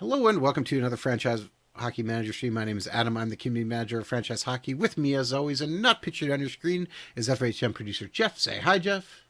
Hello and welcome to another Franchise Hockey Manager stream. My name is Adam. I'm the community manager of Franchise Hockey. With me, as always, and not pictured on your screen, is FHM producer Jeff. Say hi, Jeff.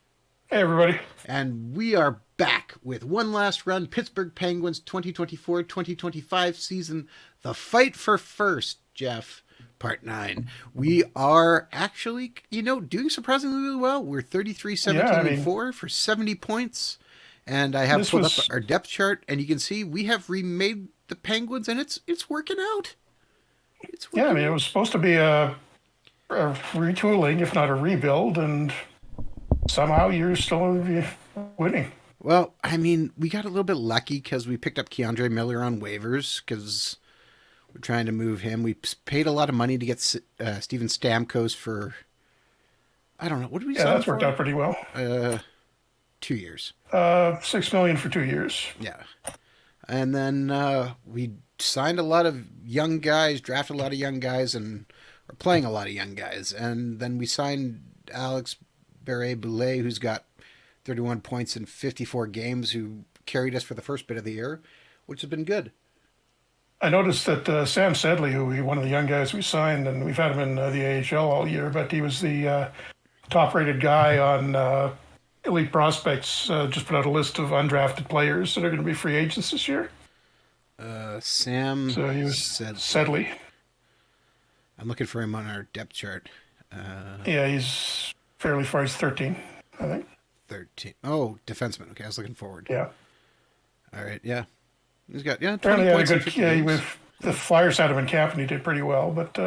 Hey, everybody. And we are back with one last run. Pittsburgh Penguins 2024-2025 season. The Fight for First, Jeff. Part 9. We are actually, doing surprisingly really well. We're 33-17-4 for 70 points. And I have pulled up our depth chart, and you can see we have remade the Penguins, and it's working out. It was supposed to be a retooling, if not a rebuild, and somehow you're still winning. Well, I mean, we got a little bit lucky because we picked up Keandre Miller on waivers because we're trying to move him. We paid a lot of money to get Steven Stamkos for, I don't know, what did we sign that's worked out pretty well. 2 years. $6 million for 2 years. Yeah. And then we signed a lot of young guys, drafted a lot of young guys, and are playing a lot of young guys. And then we signed Alex Barré-Boulet, who's got 31 points in 54 games, who carried us for the first bit of the year, which has been good. I noticed that Sam Sedley, one of the young guys we signed, and we've had him in the AHL all year, but he was the top-rated guy on Elite Prospects. Just put out a list of undrafted players that are going to be free agents this year. Sam So he was Sedley. I'm looking for him on our depth chart. He's fairly far. He's 13, I think. 13. Oh, defenseman. Okay, I was looking forward. Yeah. All right, yeah. He's got, 20 Apparently points had a good, with the Flyers had him in camp and he did pretty well, but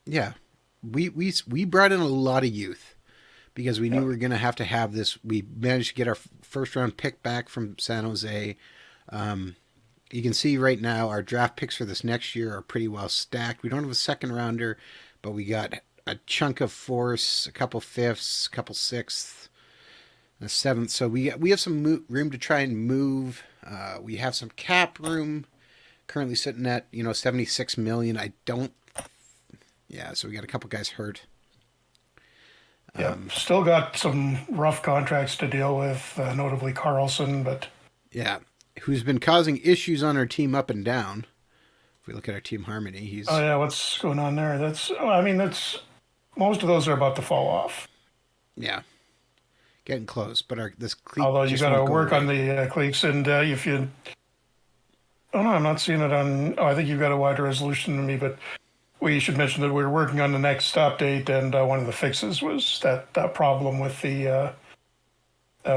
yeah. We brought in a lot of youth because we knew we were going to have this. We managed to get our first round pick back from San Jose. You can see right now our draft picks for this next year are pretty well stacked. We don't have a second rounder, but we got a chunk of fourths, a couple fifths, a couple sixths, a seventh. So we have some room to try and move. We have some cap room, currently sitting at 76 million. So we got a couple guys hurt. Still got some rough contracts to deal with, notably Carlson, but who's been causing issues on our team up and down. If we look at our team harmony, he's what's going on there? That's most of those are about to fall off. Yeah, getting close, but this cleat. Although you got to work on the cleats, and if you, I'm not seeing it on. I think you've got a wider resolution than me, but we should mention that we're working on the next update, and one of the fixes was that problem with the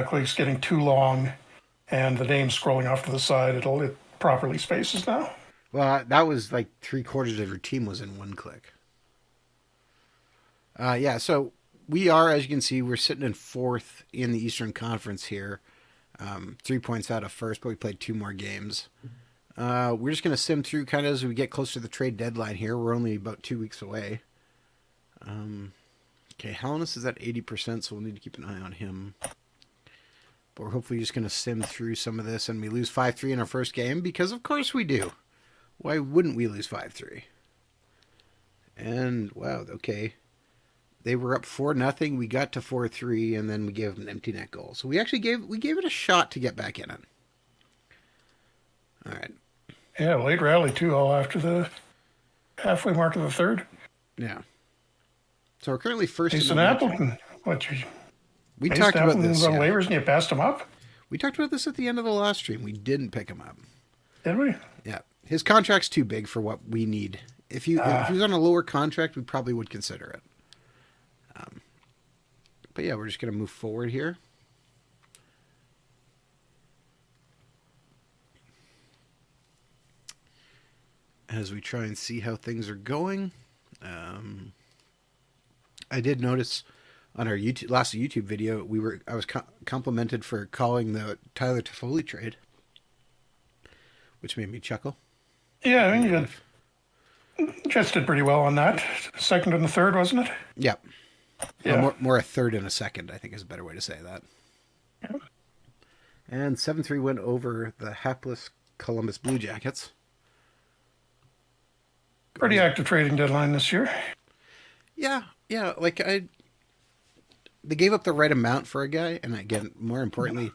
cleats getting too long, and the name scrolling off to the side. It properly spaces now. Well, that was like 3/4 of your team was in one click. So we are, as you can see, we're sitting in fourth in the Eastern Conference here. 3 points out of first, but we played 2 more games. We're just going to sim through kind of as we get closer to the trade deadline here. We're only about 2 weeks away. Hellenus is at 80%, so we'll need to keep an eye on him. But we're hopefully just going to sim through some of this, and we lose 5-3 in our first game, because of course we do. Why wouldn't we lose 5-3? And, wow, okay. They were up 4-0. We got to 4-3, and then we gave them an empty net goal. So we actually gave it a shot to get back in it. All right. Yeah, late rally too, all after the halfway mark of the third. Yeah. So we're currently first Jason Appleton. We talked about this on waivers and you passed him up? We talked about this at the end of the last stream. We didn't pick him up. Did we? Yeah. His contract's too big for what we need. If he was on a lower contract, we probably would consider it. But yeah, we're just going to move forward here. As we try and see how things are going. I did notice on our last YouTube video, I was complimented for calling the Tyler Toffoli trade, which made me chuckle. Yeah, I mean, Jets did pretty well on that. Second and the third, wasn't it? Yep. Yeah. Well, more a third and a second, I think is a better way to say that. Yeah. And 7-3 went over the hapless Columbus Blue Jackets. Pretty active trading deadline this year. Yeah. They gave up the right amount for a guy, and again, more importantly,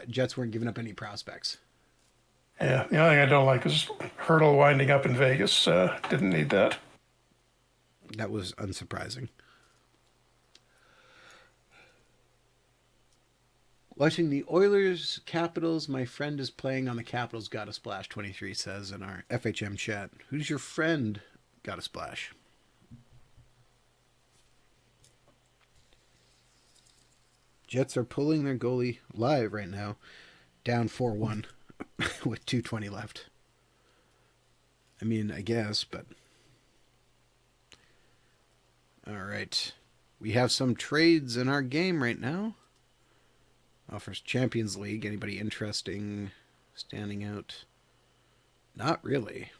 Jets weren't giving up any prospects. Yeah, the only thing I don't like is Hurdle winding up in Vegas. Didn't need that. That was unsurprising. Watching the Oilers Capitals, my friend is playing on the Capitals. Got a splash. 23 says in our FHM chat. Who's your friend? Got a splash. Jets are pulling their goalie live right now, down 4-1 with 2:20 left. I mean, I guess, but all right. We have some trades in our game right now. Offers Champions League. Anybody interesting standing out? Not really.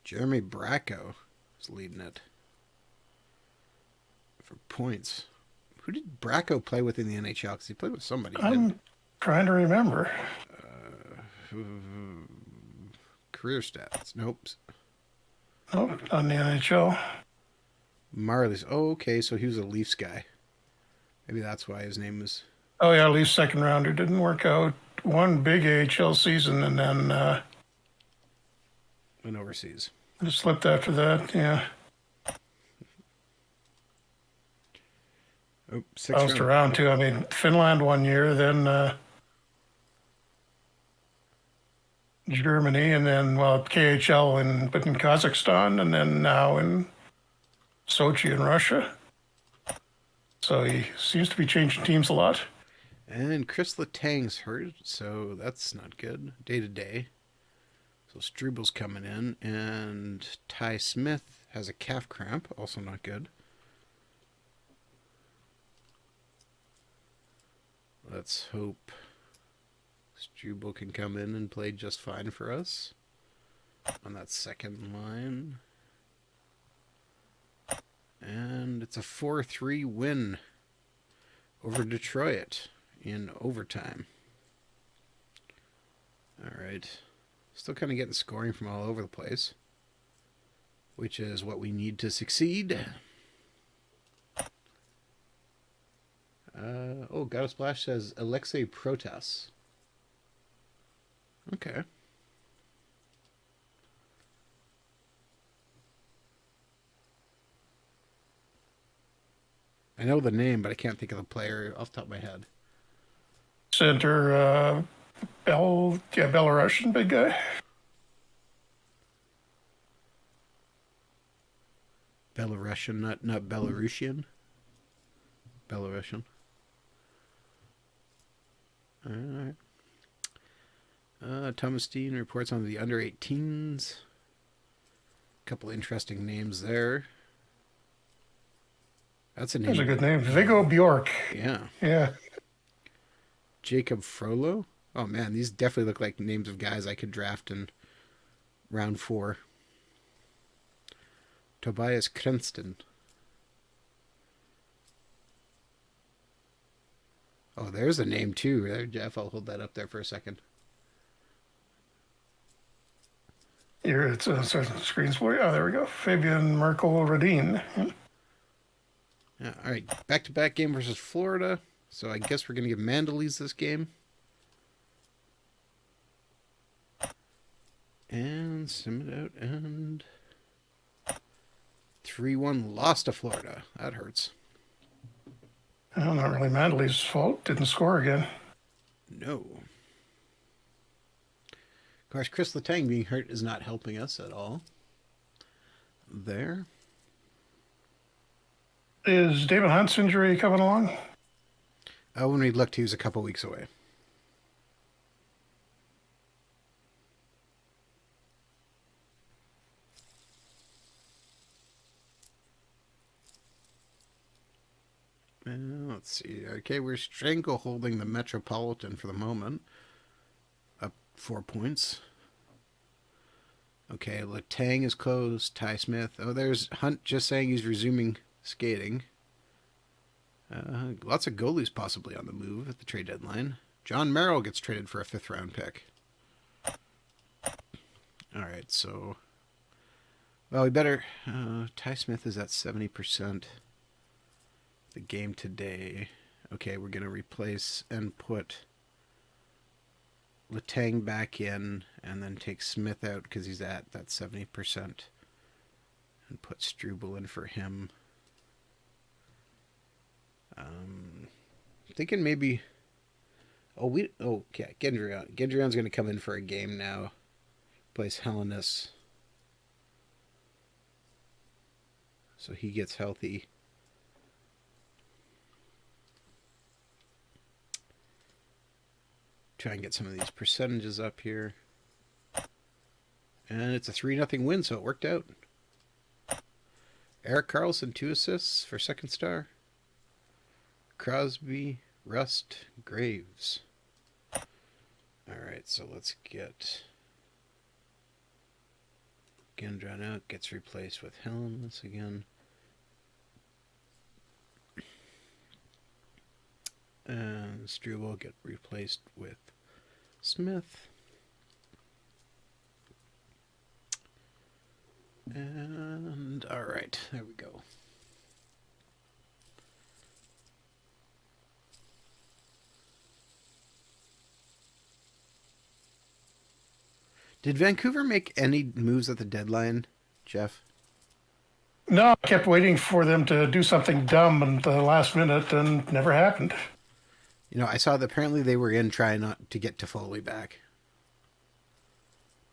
Jeremy Bracco is leading it for points. Who did Bracco play with in the NHL? Because he played with somebody. I'm trying to remember. Career stats. Nope. Oh, on the NHL. Marley's. Oh, okay. So he was a Leafs guy. Maybe that's why his name was. Oh yeah, Leafs second rounder didn't work out. One big AHL season and then Went overseas. just slipped after that. Yeah, Oh, six bounced round. around too. I mean, Finland 1 year, then Germany, and then KHL but in Kazakhstan, and then now in Sochi in Russia. So he seems to be changing teams a lot. And Chris Letang's hurt, so that's not good. Day to day. So Strubal's coming in, and Ty Smith has a calf cramp, also not good. Let's hope Strubel can come in and play just fine for us on that second line. And it's a 4-3 win over Detroit in overtime. All right. Still kind of getting scoring from all over the place, which is what we need to succeed. Got a splash says Alexei Protas. Okay. I know the name, but I can't think of the player off the top of my head. Center, Belarusian big guy. Belarusian, not Belarusian. Belarusian. All right. Thomas Dean reports on the under 18s. A couple interesting names there. That's a name. That's a good name. Viggo Bjork. Yeah. Yeah. Jacob Frollo. Oh man, these definitely look like names of guys I could draft in round 4. Tobias Krenston. Oh, there's a name too. There, Jeff. I'll hold that up there for a second. Here it's a screens for you. Oh, there we go. Fabian Merkel Radin. Yeah, all right. Back-to-back game versus Florida. So I guess we're going to give Mandalese this game. And sim it out. And 3-1 lost to Florida. That hurts. Well, not really Mandaley's fault. Didn't score again. No. Of course, Chris Letang being hurt is not helping us at all. There. Is David Hunt's injury coming along? When we looked, he was a couple weeks away. Let's see. Okay, we're strangle holding the Metropolitan for the moment. Up 4 points. Okay, Letang is close. Ty Smith. Oh, there's Hunt just saying he's resuming skating. Lots of goalies possibly on the move at the trade deadline. John Merrill gets traded for a 5th round pick. All right, so... Well, we better... Ty Smith is at 70%. The game today. Okay, we're going to replace and put Letang back in, and then take Smith out because he's at that 70%, and put Struble in for him. Thinking maybe. Okay. Gendron. Gendron's going to come in for a game now. Plays Hellenis. So he gets healthy. Try and get some of these percentages up here. And it's a 3-0 win, so it worked out. Erik Karlsson, 2 assists for second star. Crosby, Rust, Graves. Alright, so let's get Gendron out. Gets replaced with Hellenis again. And Struble get replaced with Smith. And all right, there we go. Did Vancouver make any moves at the deadline, Jeff? No, I kept waiting for them to do something dumb at the last minute, and never happened. You know, I saw that apparently they were in trying not to get Toffoli back.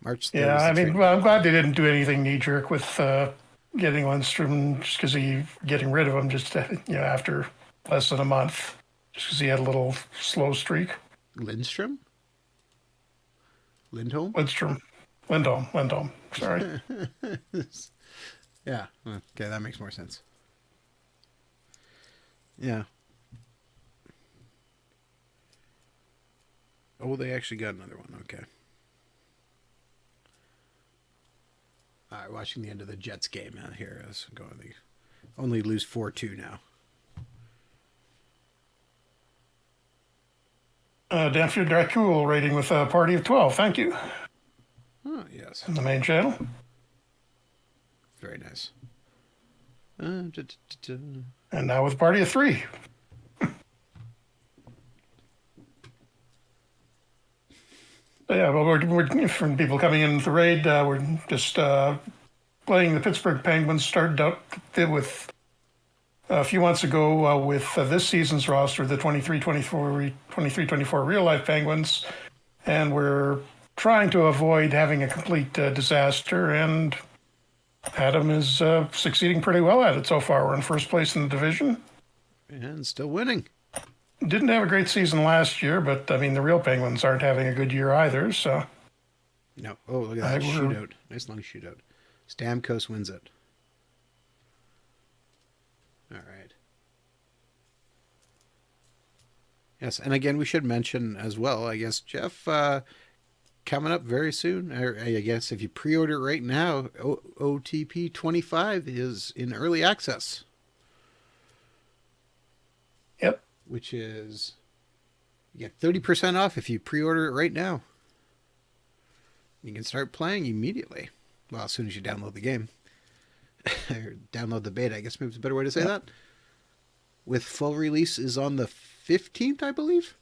March 3rd. Yeah, I mean, well, I'm glad they didn't do anything knee-jerk with getting Lindstrom, just because getting rid of him just after less than a month, just because he had a little slow streak. Lindstrom? Lindholm? Lindholm. Sorry. Yeah. Okay, that makes more sense. Yeah. Oh, they actually got another one. Okay. All right, watching the end of the Jets game out here. As going, they only lose 4-2 now. Danfield Dracul rating with a party of 12. Thank you. Oh, yes. In the main channel. Very nice. And now with a party of 3. Yeah, well, we're from people coming in the raid. We're just playing the Pittsburgh Penguins. Started out with a few months ago with this season's roster, the 23-24 real-life Penguins, and we're trying to avoid having a complete disaster, and Adam is succeeding pretty well at it so far. We're in first place in the division. And still winning. Didn't have a great season last year, but, I mean, the real Penguins aren't having a good year either, so... No. Oh, look at that shootout. Nice long shootout. Stamkos wins it. All right. Yes, and again, we should mention as well, I guess, Jeff, coming up very soon. I guess if you pre-order right now, OOTP 25 is in early access. Yep. Which is, you get 30% off if you pre-order it right now. You can start playing immediately. Well, as soon as you download the game. Or download the beta, I guess maybe it's a better way to say that. With full release is on the 15th, I believe.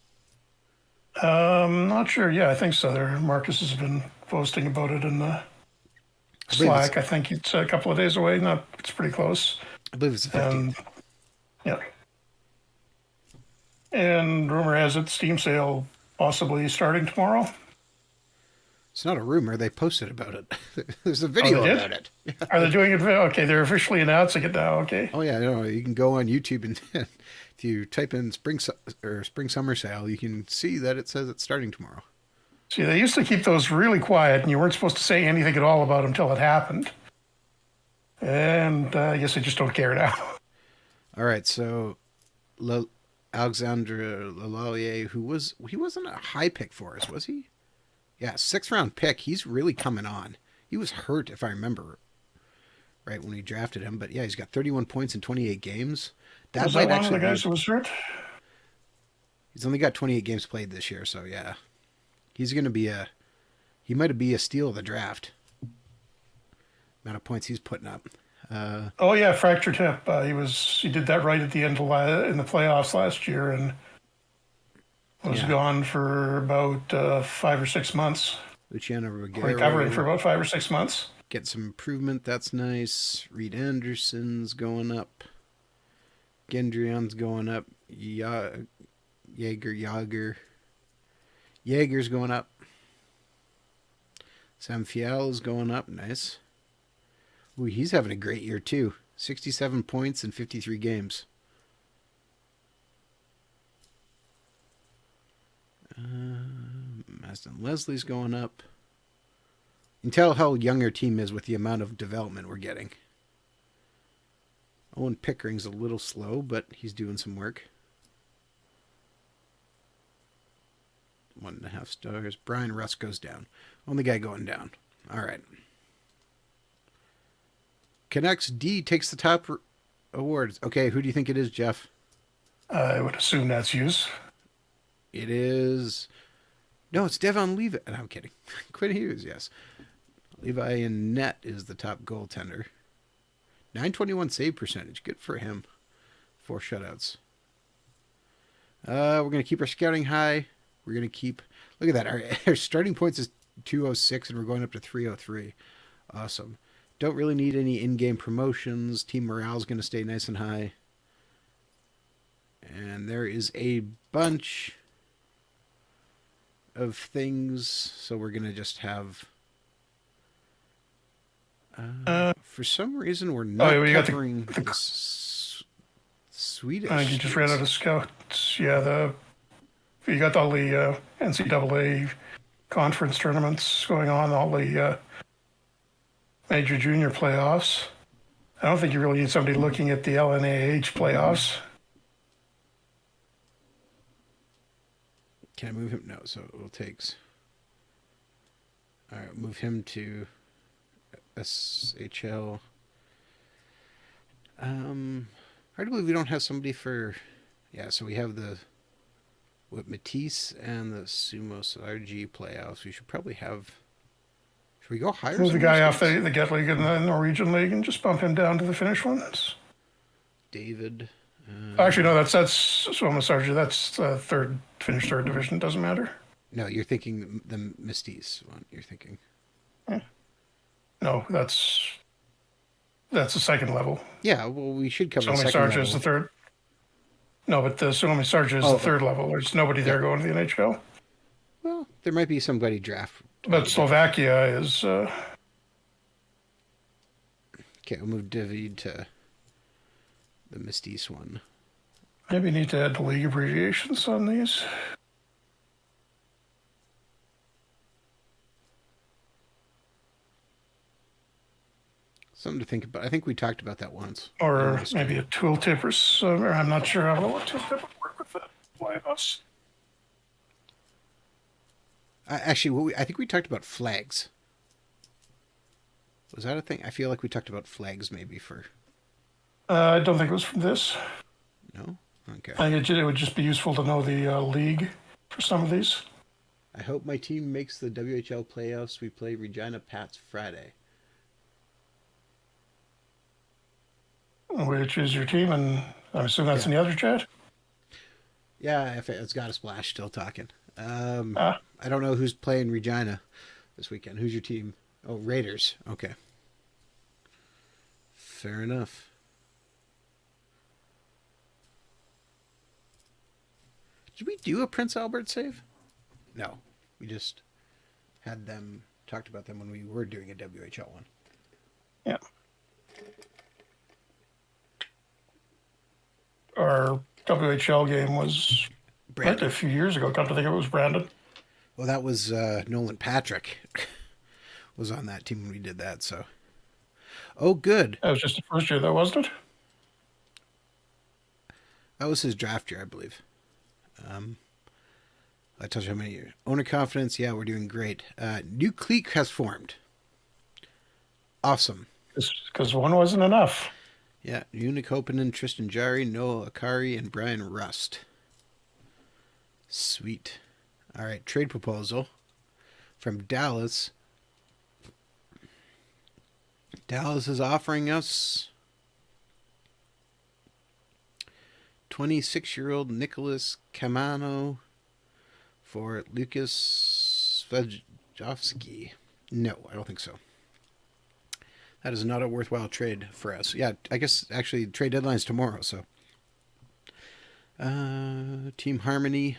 Not sure. Yeah, I think so. Marcus has been posting about it in the Slack. I think it's a couple of days away. It's pretty close. I believe it's the 15th. Yeah. And rumor has it Steam sale possibly starting tomorrow. It's not a rumor. They posted about it. There's a video about it. Yeah. Are they doing it? Okay, they're officially announcing it now. Okay. Oh yeah, no, you can go on YouTube and if you type in spring summer sale, you can see that it says it's starting tomorrow. See, they used to keep those really quiet, and you weren't supposed to say anything at all about them until it happened. And I guess they just don't care now. All right, so Alexandre Lallier, he wasn't a high pick for us, was he? Yeah, 6th round pick. He's really coming on. He was hurt, if I remember, right when we drafted him. But yeah, he's got 31 points in 28 games. Was that one of the guys who was hurt? He's only got 28 games played this year, so yeah, he's going to be he might be a steal of the draft. Amount of points he's putting up. Oh yeah, fractured hip. He did that right at the end in the playoffs last year, and Was gone for about 5 or 6 months. Luciano Ruggiero. Recovering for about 5 or 6 months. Get some improvement. That's nice. Reed Anderson's going up. Gendrion's going up. Jaeger's going up. Sam Fiel is going up. Nice. Ooh, he's having a great year too. 67 points in 53 games. Maston Leslie's going up. You can tell how young our team is with the amount of development we're getting. Owen Pickering's a little slow, but he's doing some work. 1.5 stars. Brian Russ goes down. Only guy going down. All right. Canucks D takes the top awards. Okay, who do you think it is, Jeff? I would assume that's Hughes. It is... No, it's Devon Levi. No, I'm kidding. Quinn Hughes, yes. Levi in net is the top goaltender. 921 save percentage. Good for him. 4 shutouts. We're going to keep our scouting high. We're going to keep... Look at that. Our starting points is 206, and we're going up to 303. Awesome. Don't really need any in-game promotions. Team morale is going to stay nice and high. And there is a bunch of things. So we're going to just have... for some reason, we're not covering the Swedish. You just ran out of scouts. Yeah, you got all the NCAA conference tournaments going on, all the major junior playoffs. I don't think you really need somebody looking at the LNAH playoffs. Can I move him? No, so it takes... All right, move him to SHL. Hard to believe we don't have somebody for... Yeah, so we have the... Matisse and the Sumos RG playoffs. We should probably have... Should we go higher? Move the guy off the Get League and the Norwegian League and just bump him down to the Finnish ones. David. Actually, no, that's Sumos RG. That's Finnish third division. Doesn't matter. No, you're thinking the Matisse one. You're thinking... No, that's the second level. Yeah, well, we should cover Suomi the second Sarja level. is the third. No, but the Suomi Sarja is the third level. There's nobody there going to the NHL. Well, there might be somebody draft. But Slovakia is... Okay, we'll move David to the Matisse one. Maybe need to add the league abbreviations on these. Something to think about. I think we talked about that once. Or maybe a tooltip or something. I'm not sure how well a tooltip would work with the playoffs. Actually, I think we talked about flags. Was that a thing? I feel like we talked about flags maybe for... I don't think it was from this. No? Okay. I think it would just be useful to know the league for some of these. I hope my team makes the WHL playoffs. We play Regina Pats Friday. Which is your team, and I assume that's in the other chat? Yeah, it's got a splash still talking. I don't know who's playing Regina this weekend. Who's your team? Oh, Raiders. Okay. Fair enough. Did we do a Prince Albert save? No. We just had them, talked about them when we were doing a WHL one. Yeah. Our WHL game was a few years ago. Come to think of it, was Brandon. Well, that was Nolan Patrick was on that team when we did that. So, oh, good. That was just the first year, though, wasn't it? That was his draft year, I believe. I told you how many years. Owner confidence, yeah, we're doing great. New clique has formed. Awesome. Because one wasn't enough. Yeah, Unic Hopenin, Tristan Jari, Noah Akari, and Brian Rust. Sweet. All right, trade proposal from Dallas. Dallas is offering us 26-year-old Nicholas Camano for Lucas Svejovsky. No, I don't think so. That is not a worthwhile trade for us. Yeah, I guess actually trade deadline's tomorrow, so. Team Harmony.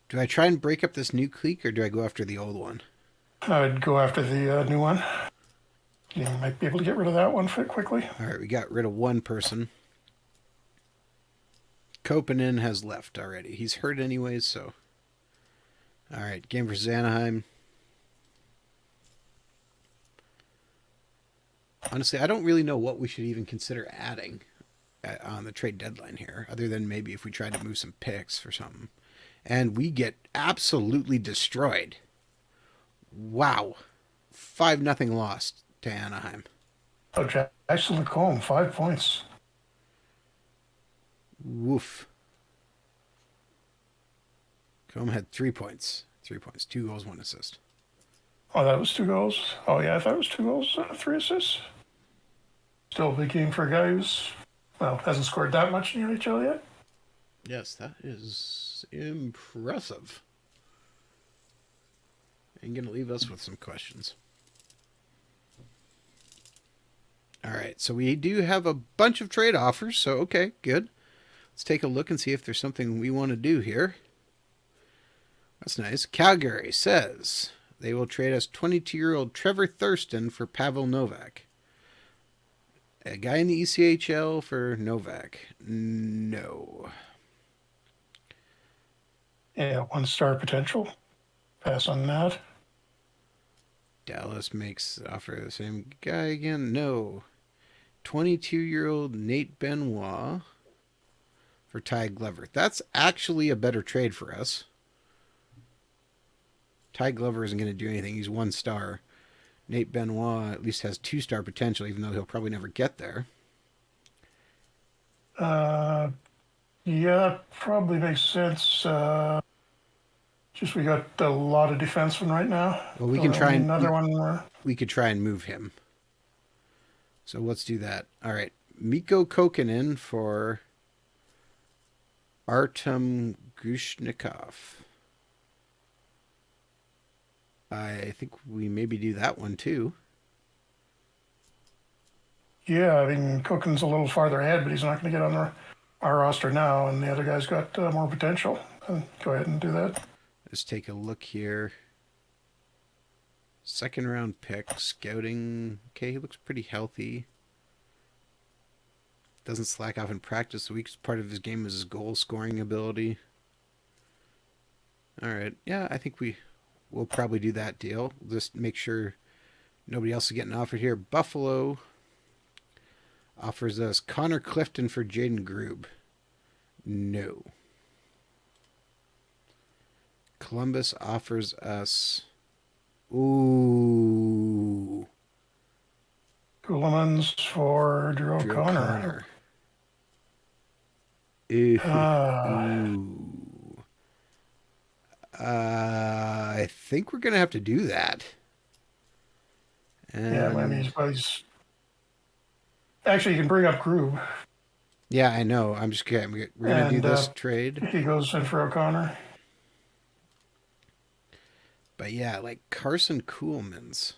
Do I try and break up this new clique, or do I go after the old one? I'd go after the new one. You might be able to get rid of that one quickly. All right, we got rid of one person. Kopanen has left already. He's hurt anyways, so. All right, game versus Anaheim. Honestly, I don't really know what we should even consider adding on the trade deadline here, other than maybe if we try to move some picks for something. And we get absolutely destroyed. Wow. 5-0 lost to Anaheim. Oh, Jackson Lacombe, 5 points. Woof. Combe had 3 points. 3 points. 2 goals, 1 assist. Oh, that was 2 goals? Oh, yeah, I thought it was 2 goals, 3 assists. Still a big game for a guy who's, well, hasn't scored that much in the NHL yet. Yes, that is impressive. And going to leave us with some questions. All right, so we do have a bunch of trade offers, so okay, good. Let's take a look and see if there's something we want to do here. That's nice. Calgary says they will trade us 22-year-old Trevor Thurston for Pavel Novak. A guy in the ECHL for Novak. No. Yeah, 1-star potential. Pass on that. Dallas makes offer the same guy again. No. 22-year-old Nate Benoit for Ty Glover. That's actually a better trade for us. Ty Glover isn't going to do anything. He's 1 star. Nate Benoit at least has 2-star potential, even though he'll probably never get there. Yeah, probably makes sense. Just we got a lot of defensemen right now. Well, we can try and another one. We could try and move him. So let's do that. All right, Mikko Kokkonen for Artem Grushnikov. I think we maybe do that one too. Yeah, I mean, Cookin's a little farther ahead, but he's not going to get on our roster now, and the other guy's got more potential. Go ahead and do that. Let's take a look here. 2nd round pick, scouting. Okay, he looks pretty healthy. Doesn't slack off in practice. The weakest part of his game is his goal scoring ability. All right, yeah, I think we'll probably do that deal. Just make sure nobody else is getting offered here. Buffalo offers us Connor Clifton for Jaden Grube. No. Columbus offers us... Ooh. Coolemans for Drew O'Connor. Ooh. I think we're going to have to do that. And yeah, I mean, he's actually, you can bring up Grube. Yeah, I know. I'm just kidding. We're going to do this trade. He goes in for O'Connor. But yeah, like Carson Kuhlman's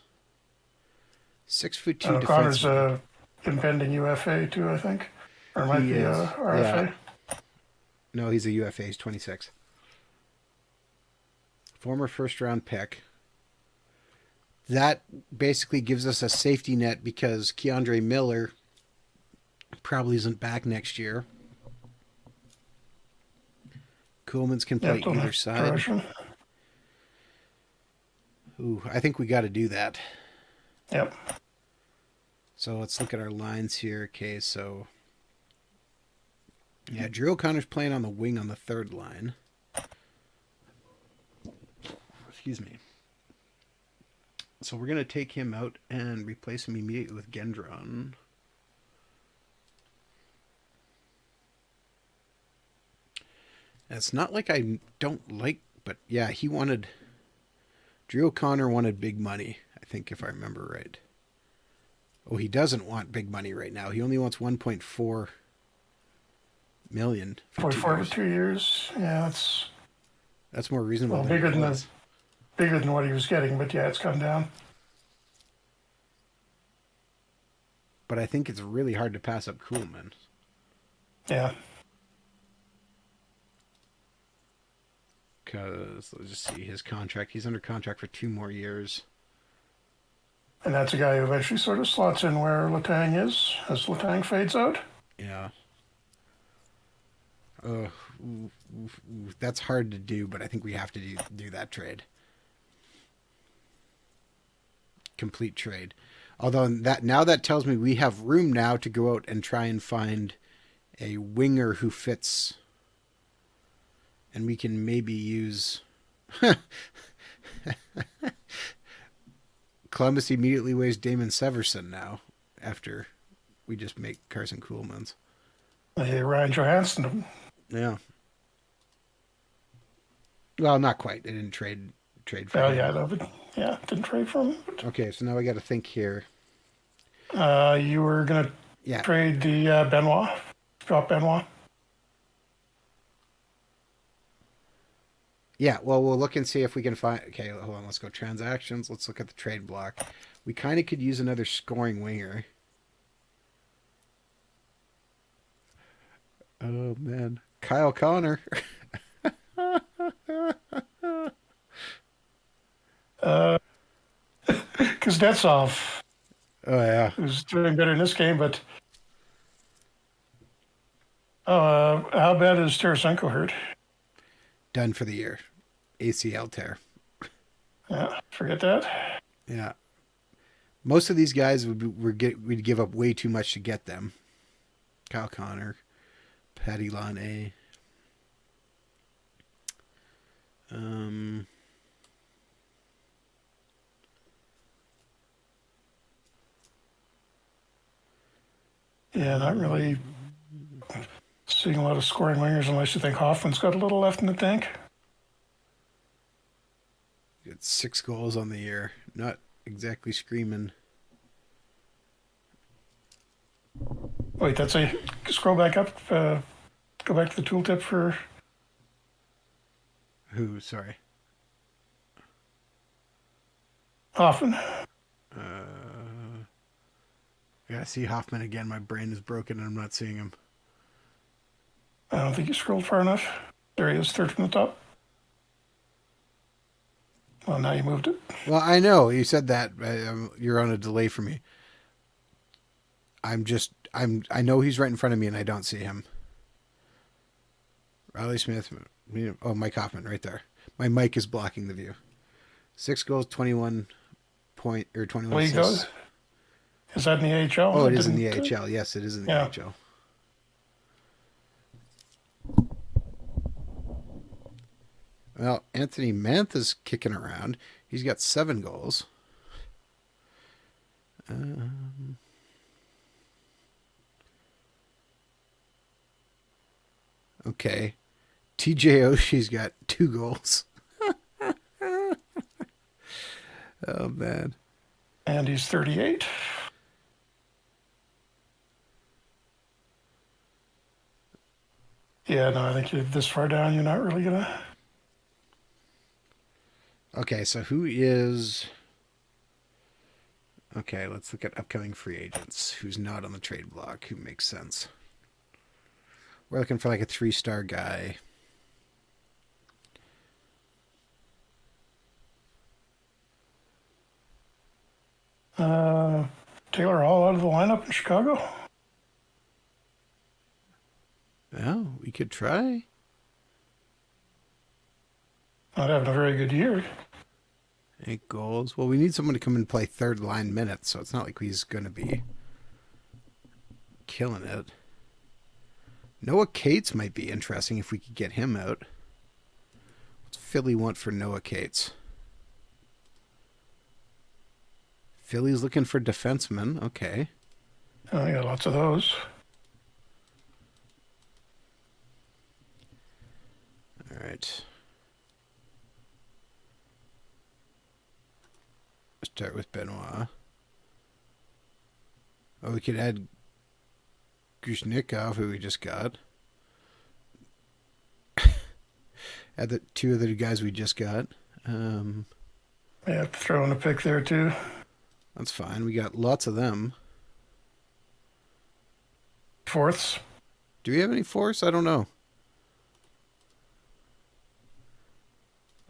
6'2" O'Connor's defenseman. impending UFA too, I think. Or might be RFA. Yeah. No, he's a UFA. He's 26. Former 1st round pick. That basically gives us a safety net because Keandre Miller probably isn't back next year. Kuhlman's can play either side. Direction. Ooh, I think we got to do that. Yep. So let's look at our lines here. Okay, so yeah, Drew O'Connor's playing on the wing on the 3rd line. Excuse me. So we're going to take him out and replace him immediately with Gendron. And it's not like I don't like, but yeah, Drew O'Connor wanted big money, I think, if I remember right. Oh, he doesn't want big money right now. He only wants 1.4 million for 44 for 2 years. 2 years. Yeah, That's more reasonable well than bigger it than was. what he was getting, but yeah, it's come down. But I think it's really hard to pass up Coolman. Yeah, Because let's just see his contract. He's under contract for 2 more years. and that's a guy who eventually sort of slots in where Letang is as Letang fades out. Yeah. Oh, ooh, ooh, ooh. That's hard to do, but I think we have to do that trade. Complete trade. Although that tells me we have room now to go out and try and find a winger who fits, and we can maybe use. Columbus immediately weighs Damon Severson now after we just make Carson Coolmans. Hey, Ryan Johansson. Yeah. Well, not quite. They didn't trade for Oh him. yeah, no, but yeah, didn't trade for him. But, Okay, so now I got to think here. you were gonna Yeah. trade the Benoit, drop Benoit. Yeah, well, we'll look and see if we can find. Okay, hold on. Let's go transactions. Let's look at the trade block. We kind of could use another scoring winger. Oh man, Kyle Connor. Kuznetsov, Oh yeah, who's doing better in this game, but how bad is Tarasenko hurt? done for the year. ACL tear. Yeah, forget that. Yeah, most of these guys we'd give up way too much to get them. Kyle Connor, Patty Laine. Um, Yeah, not really seeing a lot of scoring wingers unless you think Hoffman's got a little left in the tank. got 6 goals on the year. Not exactly screaming. Wait, that's a scroll back up. Go back to the tooltip for Who? Sorry. Hoffman. I gotta see Hoffman again. My brain is broken and I'm not seeing him. I don't think you scrolled far enough. There he is, third from the top. Well, now you moved it. Well, I know you said that. You're on a delay for me. I know he's right in front of me and I don't see him. Riley Smith. Oh, Mike Hoffman, right there. My mic is blocking the view. 6 goals, 21 League goes. assists. Is that in the AHL? Oh, it is in the AHL. Yes, it is in the Yeah. AHL. Well, Anthony Mantha's kicking around. He's got 7 goals. Okay. TJ Oshie's got 2 goals. Oh, man. And he's 38. Yeah, no, I think you're this far down, you're not really gonna. Okay, so who is. Okay, let's look at upcoming free agents. Who's not on the trade block? Who makes sense? We're looking for like a 3-star guy. Taylor Hall out of the lineup in Chicago. Well, we could try. Not having a very good year. 8 goals. Well, we need someone to come and play third line minutes, so it's not like he's going to be killing it. Noah Cates might be interesting if we could get him out. What's Philly want for Noah Cates? Philly's looking for defensemen. Okay. Oh, yeah, lots of those. All right. Start with Benoit. Oh, we could add Grushnikov, who we just got. Add the two of the guys we just got. Yeah, throw in a pick there too. That's fine. We got lots of them. Fourths. Do we have any force? I don't know.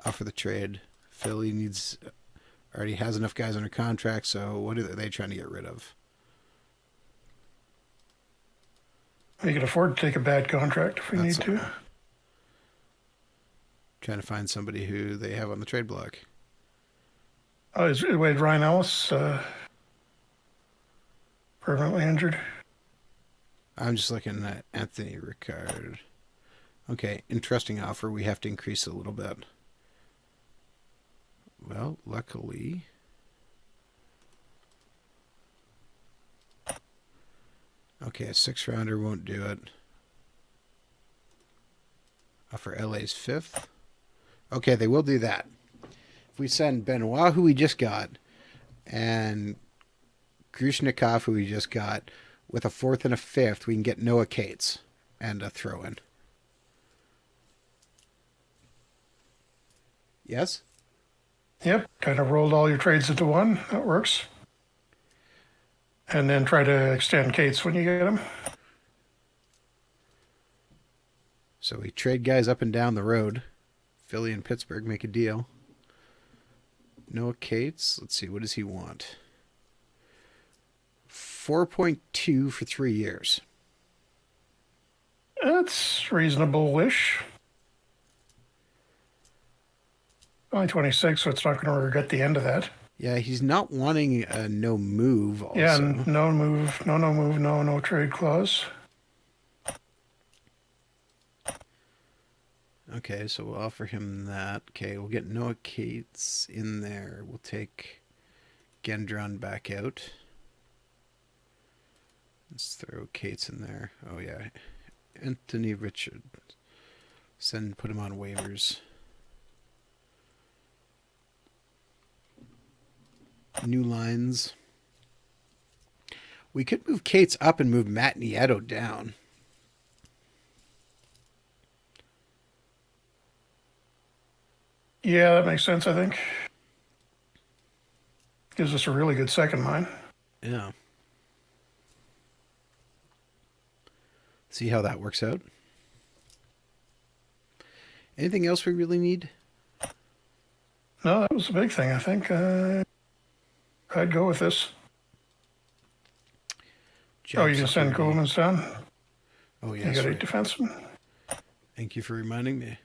Offer the trade. Philly already has enough guys under contract, so what are they trying to get rid of? We can afford to take a bad contract if we need to. Trying to find somebody who they have on the trade block. Oh, wait, Ryan Ellis permanently injured? I'm just looking at Anthony Ricard. Okay, interesting offer. We have to increase it a little bit. Well, luckily... Okay, a 6-rounder won't do it. Offer LA's 5th. Okay, they will do that. If we send Benoit, who we just got, and Grushnikov, who we just got, with a 4th and a 5th, we can get Noah Cates and a throw-in. Yes? Yep, kind of rolled all your trades into one. That works. And then try to extend Cates when you get them. So we trade guys up and down the road. Philly and Pittsburgh make a deal. Noah Cates, let's see, what does he want? 4.2 for 3 years. That's reasonable-ish. Only 26, so it's not going to regret the end of that. Yeah, he's not wanting a no move also. Yeah, no move, no trade clause. Okay, so we'll offer him that. Okay, we'll get Noah Cates in there. We'll take Gendron back out. Let's throw Cates in there. Oh, yeah. Anthony Richard. Put him on waivers. New lines. We could move Cates up and move Matt Nieto down. Yeah, that makes sense, I think. Gives us a really good second line. Yeah. See how that works out. Anything else we really need? No, that was the big thing, I think. I'd go with this. Job you can send Coleman's down? Oh, yeah. You got 8 defensemen. Thank you for reminding me.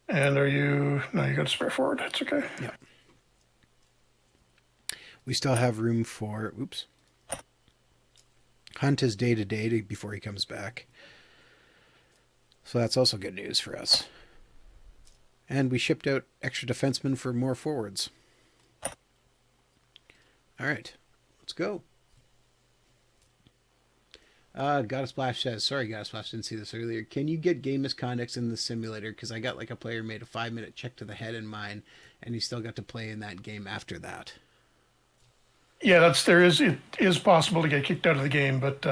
And no, you got a spare forward. That's okay. Yeah. We still have room for, Hunt is day-to-day before he comes back. So that's also good news for us. And we shipped out extra defensemen for more forwards. All right, let's go. Gotta Splash says, sorry, Gotta Splash, didn't see this earlier. Can you get game misconducts in the simulator? Because I got like a player made a 5-minute check to the head in mine, and he still got to play in that game after that. Yeah, it is possible to get kicked out of the game, but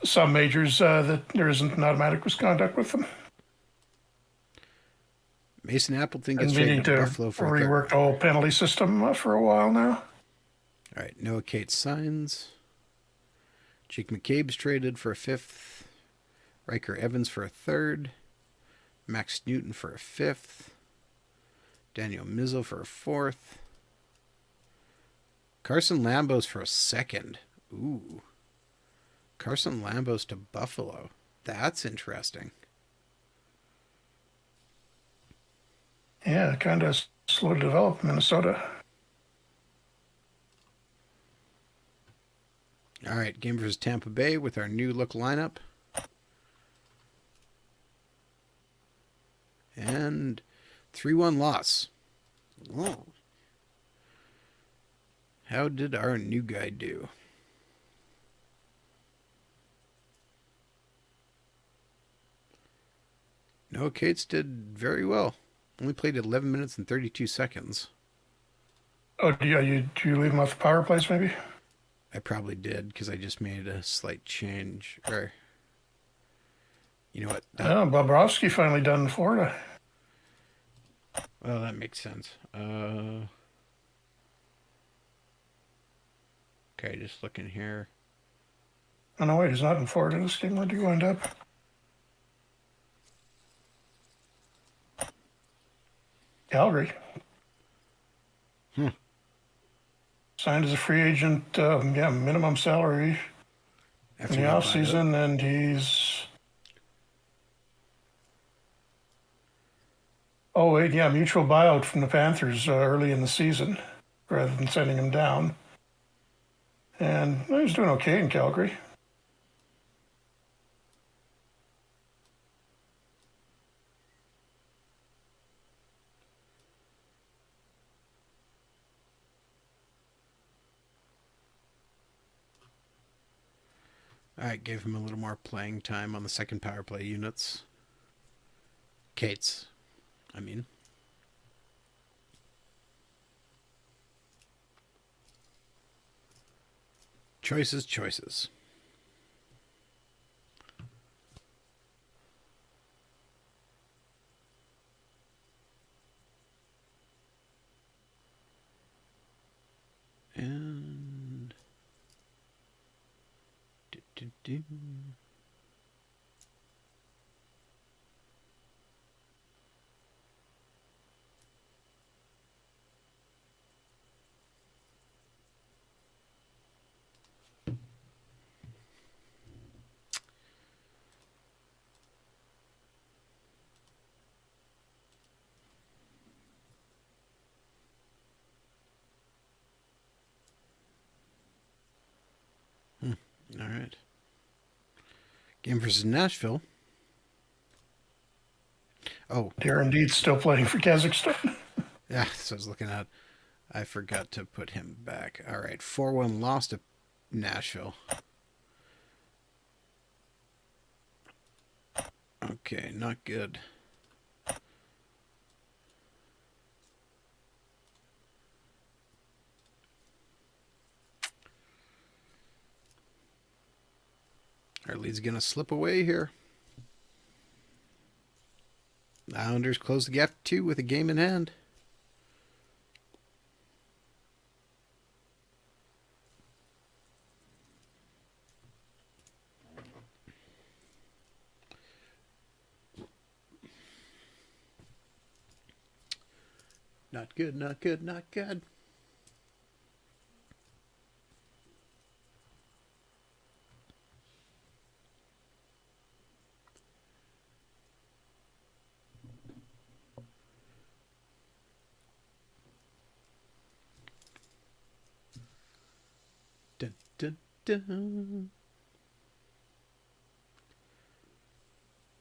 some majors that there isn't an automatic misconduct with them. Mason Appleton gets traded to Buffalo for rework the whole penalty system for a while now. All right, Noah Cates signs. Jake McCabe's traded for a 5th. Riker Evans for a 3rd. Max Newton for a 5th. Daniel Mizzo for a 4th. Carson Lambos for a 2nd. Ooh. Carson Lambos to Buffalo. That's interesting. Yeah, kind of slow to develop in Minnesota. All right, game versus Tampa Bay with our new look lineup. And 3-1 loss. Oh. How did our new guy do? No, Cates did very well. Only played 11 minutes and 32 seconds. Oh, yeah, do you leave him off the power plays maybe? I probably did because I just made a slight change. Or, you know what? Yeah, Bobrovsky finally done in Florida. Well, that makes sense. Okay, just looking here. Oh, no, wait, he's not in Florida this game. Where did he wind up? Calgary. Hmm. Signed as a free agent, yeah, minimum salary After in the he got off bought out. season, and he's oh wait, yeah, mutual buyout from the Panthers early in the season, rather than sending him down. And well, he's doing okay in Calgary. All right, gave him a little more playing time on the second power play units. Kate's, I mean. Choices, choices. And do. All right. Game versus Nashville. Oh, Darren Deed's still playing for Kazakhstan. yeah, so I was looking at. I forgot to put him back. All right, 4-1 loss to Nashville. Okay, not good. Our lead's going to slip away here. The Islanders close the gap to 2 with a game in hand. Not good, not good, not good. Dun, dun, dun.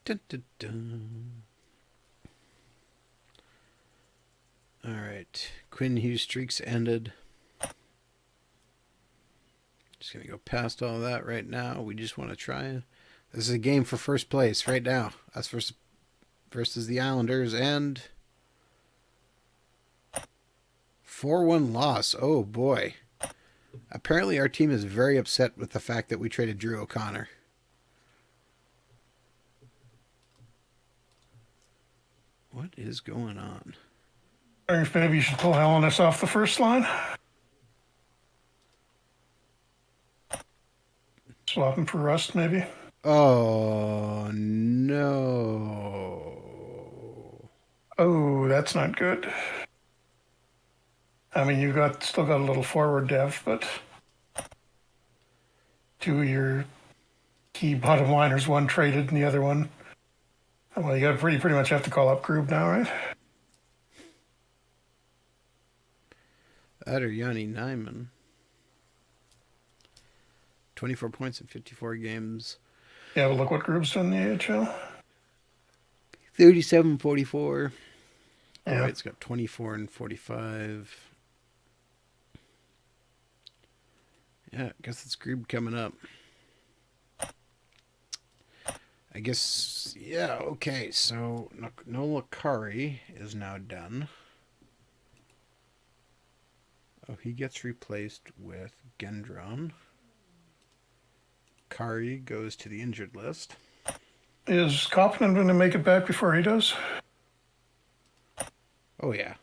Dun, dun, dun. All right. Quinn Hughes streaks ended. Just going to go past all that right now. We just want to try. This is a game for first place right now. Us versus the Islanders. And 4-1 loss. Oh, boy. Apparently our team is very upset with the fact that we traded Drew O'Connor. What is going on? I wonder if maybe you should pull Hellenis off the first line. Swap him for Rust, maybe. Oh, no. Oh, that's not good. I mean, you got still got a little forward depth, but two of your key bottom liners, one traded and the other one. Well, you got pretty much have to call up Grube now, right? That or Yanni Nyman. 24 points in 54 games. Yeah, but look what Grube's done in the AHL. 37-44. Yeah. All right, it's got 24 and 45. Yeah, I guess it's Grube coming up. I guess, yeah, okay. So Nola Kari is now done. Oh, he gets replaced with Gendron. Kari goes to the injured list. Is Kaufman going to make it back before he does? Oh, yeah.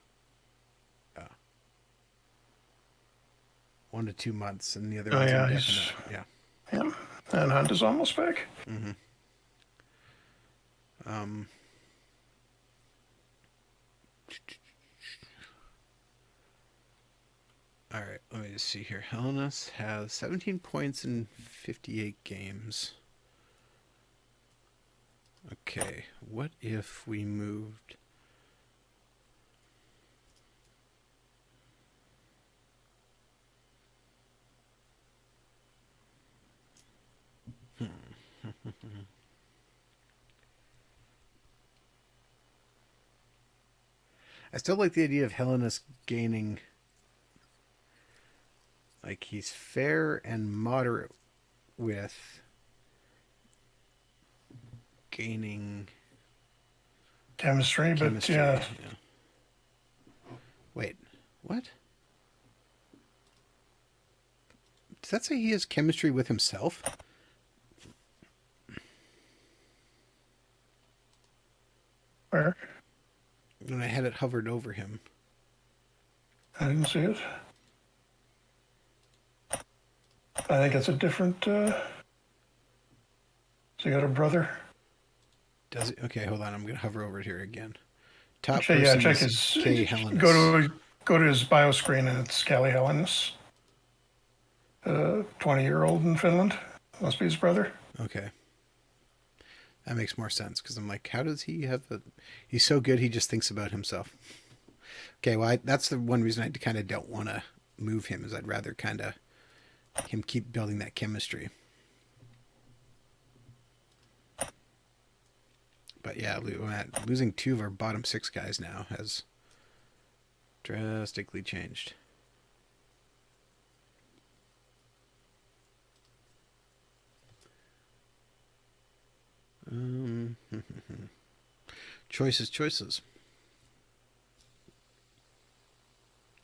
1 to 2 months, and the other Oh, one's yeah, indefinite. Yeah. Yeah. And Hunt is almost back. Mm-hmm. All right, let me just see here. Hellenus has 17 points in 58 games. Okay, what if we moved... I still like the idea of Hellenus gaining... Like, he's fair and moderate with gaining Chemistry, but chemistry. yeah. Wait, what? Does that say he has chemistry with himself? Where? When I had it hovered over him. I didn't see it. I think it's a different. So you got a brother? Does it? Okay, hold on. I'm going to hover over it here again. Top Actually, person check is his. K. Hellenus. Go to his bio screen, and it's Kelly Hellenus. 20-year-old in Finland. Must be his brother. Okay. That makes more sense, because I'm like, how does he have a... He's so good, he just thinks about himself. Okay, well, that's the one reason I kind of don't want to move him, is I'd rather kind of him keep building that chemistry. But yeah, losing 2 of our bottom 6 guys now has drastically changed. Choices.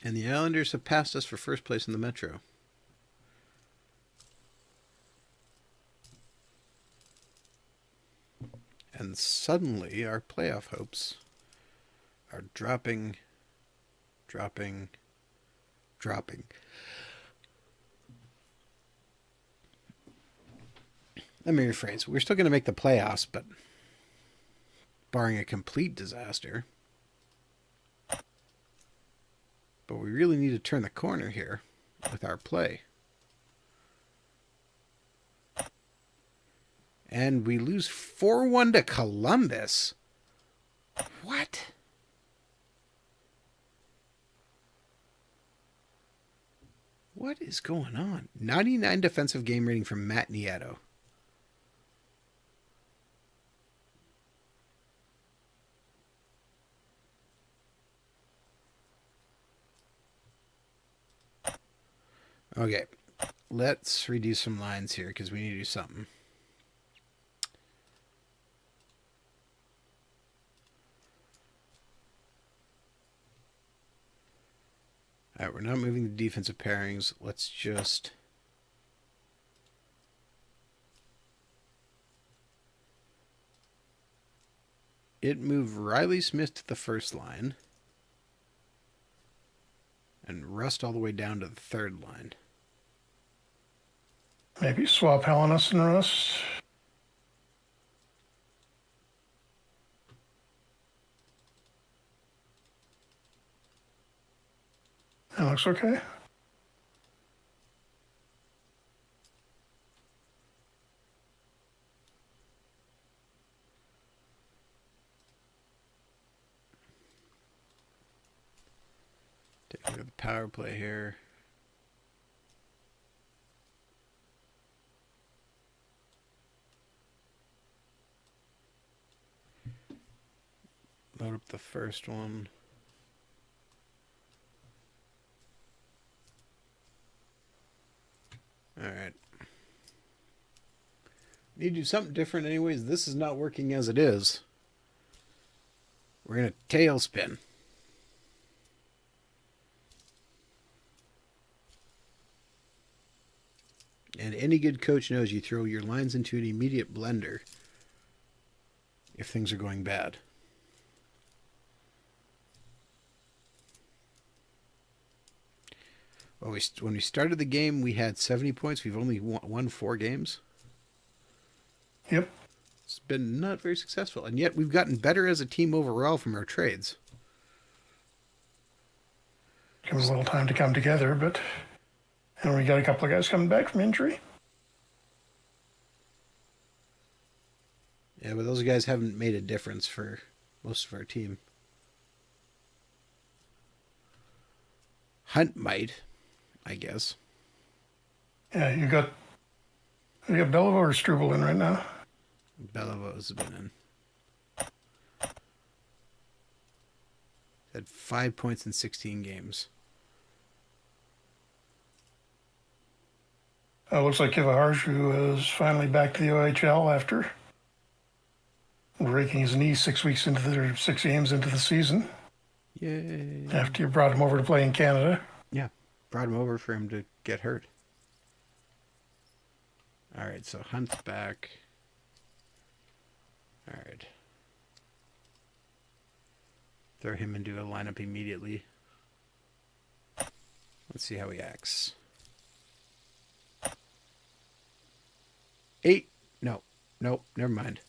And the Islanders have passed us for first place in the Metro. And suddenly our playoff hopes are dropping. Let me rephrase. We're still going to make the playoffs, but barring a complete disaster. But we really need to turn the corner here with our play. And we lose 4-1 to Columbus. What? What is going on? 99 defensive game rating from Matt Nieto. Okay, let's reduce some lines here because we need to do something. All right, we're not moving the defensive pairings. Let's just... It moved Riley Smith to the first line and Rust all the way down to the third line. Maybe swap Hellenus and Rust. That looks okay. Take a look at the power play here. Load up the first one. All right. Need to do something different anyways. This is not working as it is. We're in a tailspin. any good coach knows you throw your lines into an immediate blender if things are going bad. Well, when we started the game, we had 70 points. We've only won 4 games. Yep. It's been not very successful. And yet we've gotten better as a team overall from our trades. Give us a little time to come together, but and we got a couple of guys coming back from injury. Yeah, but those guys haven't made a difference for most of our team. Hunt might, I guess. Yeah, you got Beliveau or Struble in right now? Belivo's been in. Had 5 points in 16 games. Looks like Kivaharju is finally back to the OHL after breaking his knee 6 games into the season. Yay. After you brought him over to play in Canada. Yeah, brought him over for him to get hurt. All right, so Hunt's back. All right. Throw him into a lineup immediately. Let's see how he acts. 8. No, never mind.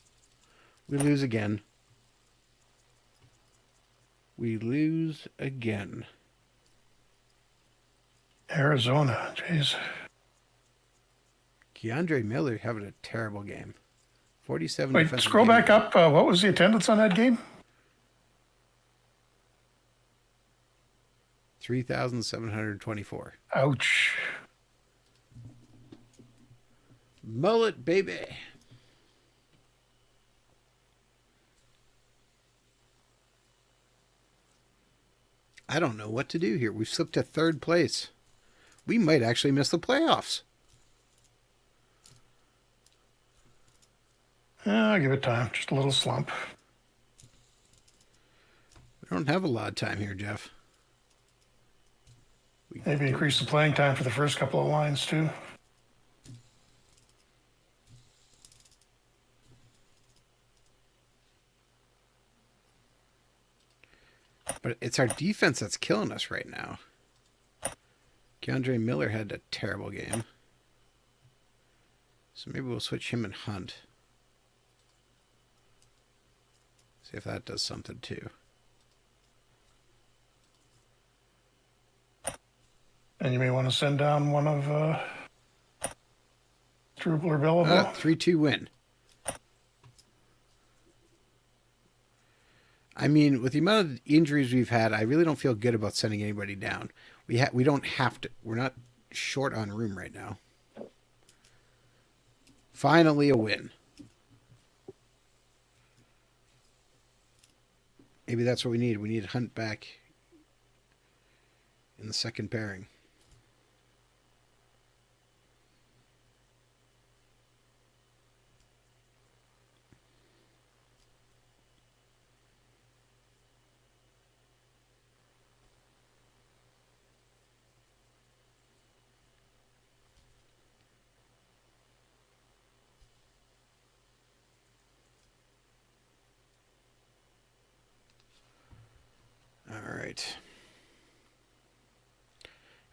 We lose again. Arizona, jeez. Keandre Miller having a terrible game. 47. Wait, scroll back up. What was the attendance on that game? 3,724. Ouch. Mullet, baby. I don't know what to do here. We've slipped to 3rd place. We might actually miss the playoffs. I'll give it time. Just a little slump. We don't have a lot of time here, Jeff. Maybe increase the playing time for the first couple of lines, too. But it's our defense that's killing us right now. Keandre Miller had a terrible game. So maybe we'll switch him and Hunt. See if that does something too. And you may want to send down one of Struble or Beliveau. 3-2 win. I mean, with the amount of injuries we've had, I really don't feel good about sending anybody down. We don't have to. We're not short on room right now. Finally a win. Maybe that's what we need. We need Hunt back in the second pairing. All right.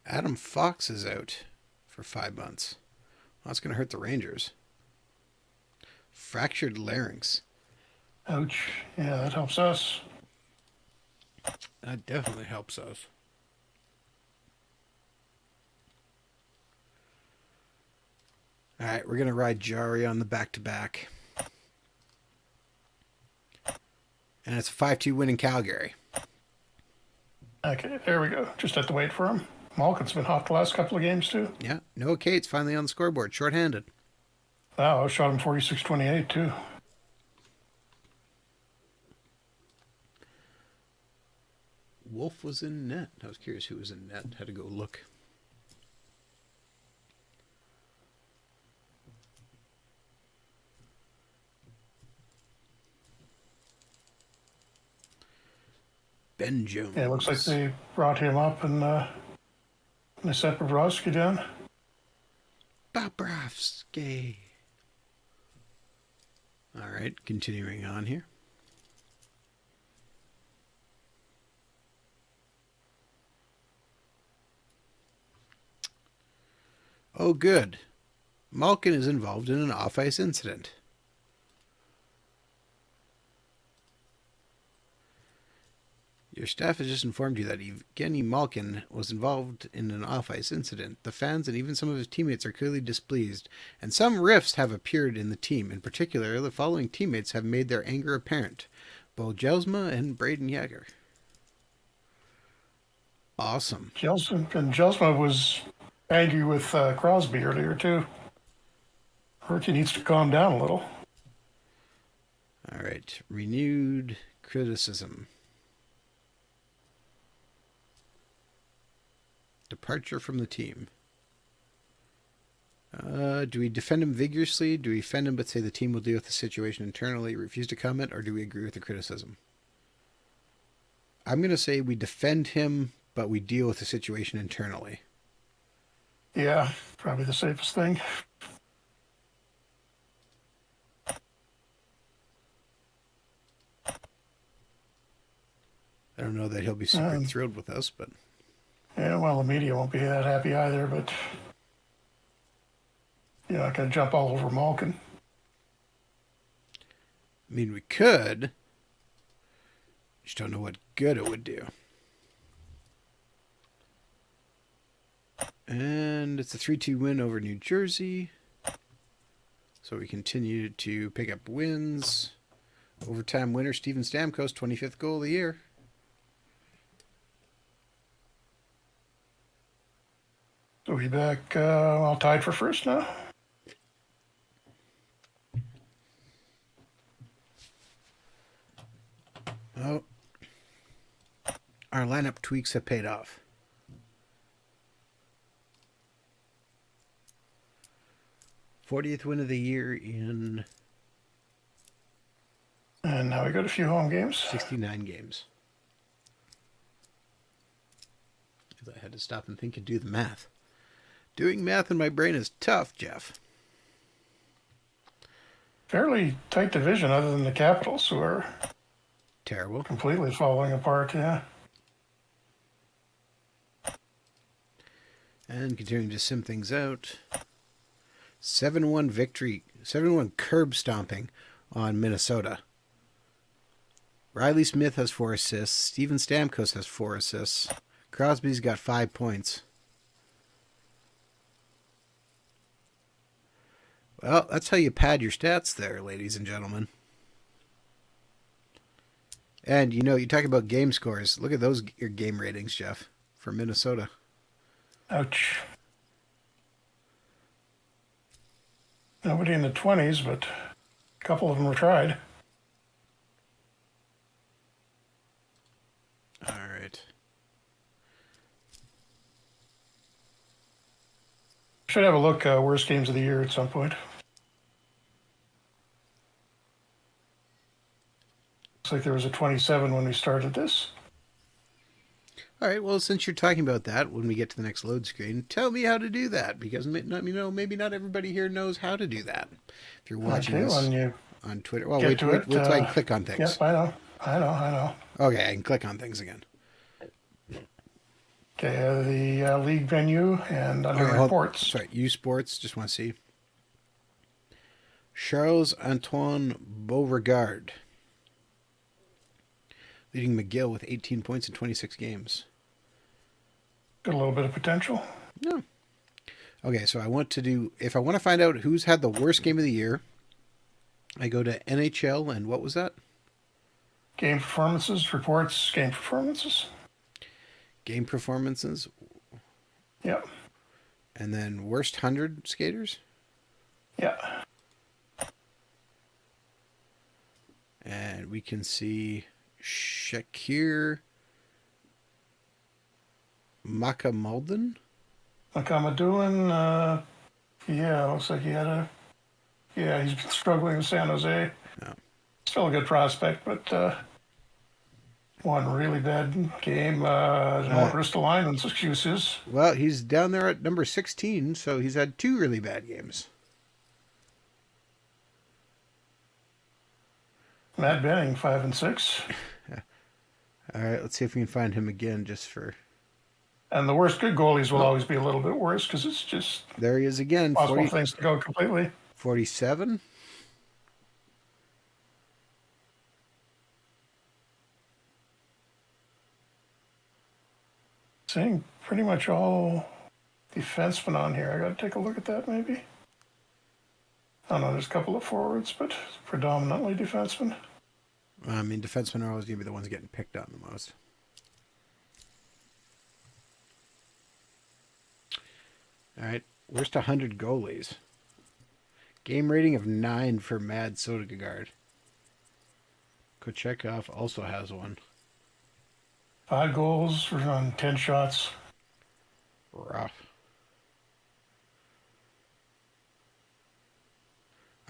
Adam Fox is out for 5 months. Well, that's going to hurt the Rangers. Fractured larynx. Ouch. Yeah, that helps us. That definitely helps us. All right, we're going to ride Jari on the back-to-back. And it's a 5-2 win in Calgary. Okay, there we go. Just have to wait for him. Malkin's been hot the last couple of games, too. Yeah, Noah Cates finally on the scoreboard, shorthanded. Wow, I shot him 46-28, too. Wolf was in net. I was curious who was in net. Had to go look. Ben Jones. Yeah, it looks like they brought him up and they set Bobrovsky down. Bobrovsky. Yay. All right, continuing on here. Oh, good. Malkin is involved in an off-ice incident. Your staff has just informed you that Evgeny Malkin was involved in an off-ice incident. The fans and even some of his teammates are clearly displeased, and some rifts have appeared in the team. In particular, the following teammates have made their anger apparent: Bo Jelsma and Braden Yager. Awesome. Jelsma was angry with Crosby earlier, too. Herky needs to calm down a little. All right. Renewed criticism. Departure from the team. Do we defend him vigorously? Do we defend him but say the team will deal with the situation internally, refuse to comment, or do we agree with the criticism? I'm going to say we defend him, but we deal with the situation internally. Yeah, probably the safest thing. I don't know that he'll be super thrilled with us, but... Yeah, well, the media won't be that happy either, but you're not going to jump all over Malkin. I mean, we could. Just don't know what good it would do. And it's a 3-2 win over New Jersey. So we continue to pick up wins. Overtime winner Steven Stamkos, 25th goal of the year. So we back all tied for first now? Oh. Our lineup tweaks have paid off. '40th win of the year in... And now we got a few home games. 69 games. I had to stop and think and do the math. Doing math in my brain is tough, Jeff. Fairly tight division other than the Capitals, who are terrible. Completely falling apart, yeah. And continuing to sim things out. 7-1 victory. 7-1 curb stomping on Minnesota. Riley Smith has 4 assists. Steven Stamkos has 4 assists. Crosby's got 5 points. Well, that's how you pad your stats there, ladies and gentlemen. And, you know, you talk about game scores. Look at those your game ratings, Jeff, for Minnesota. Ouch. Nobody in the 20s, but a couple of them were tried. All right. Should have a look, worst games of the year at some point. Looks like there was a 27 when we started this. All right, well, since you're talking about that, when we get to the next load screen, tell me how to do that, because maybe not everybody here knows how to do that. If you're watching this on Twitter, well, wait till I can click on things. Yep, I know. Okay, I can click on things again. Okay, the league venue and under reports. Sorry, U Sports. Just want to see. Charles-Antoine Beauregard leading McGill with 18 points in 26 games. Got a little bit of potential. No. Okay, so if I want to find out who's had the worst game of the year, I go to NHL and what was that? Game performances, reports, game performances. Game performances. Yep. And then worst 100 skaters? Yeah. And we can see Shakir Makamadulin. Looks like he's been struggling in San Jose. Oh. Still a good prospect, but one really bad game. Ristolainen's excuses. Well, he's down there at number 16, so he's had 2 really bad games. Matt Benning, 5-6. All right, let's see if we can find him again just for. And the worst good goalies will Oh, always be a little bit worse because it's just there he is again, possible 40, things to go completely. 47. Seeing pretty much all defensemen on here. I got to take a look at that maybe. I don't know, there's a couple of forwards, but predominantly defensemen. I mean, defensemen are always going to be the ones getting picked on the most. All right, worst 100 goalies. Game rating of 9 for Mad Sodergaard. Kochetkov also has one. 5 goals on 10 shots. Rough.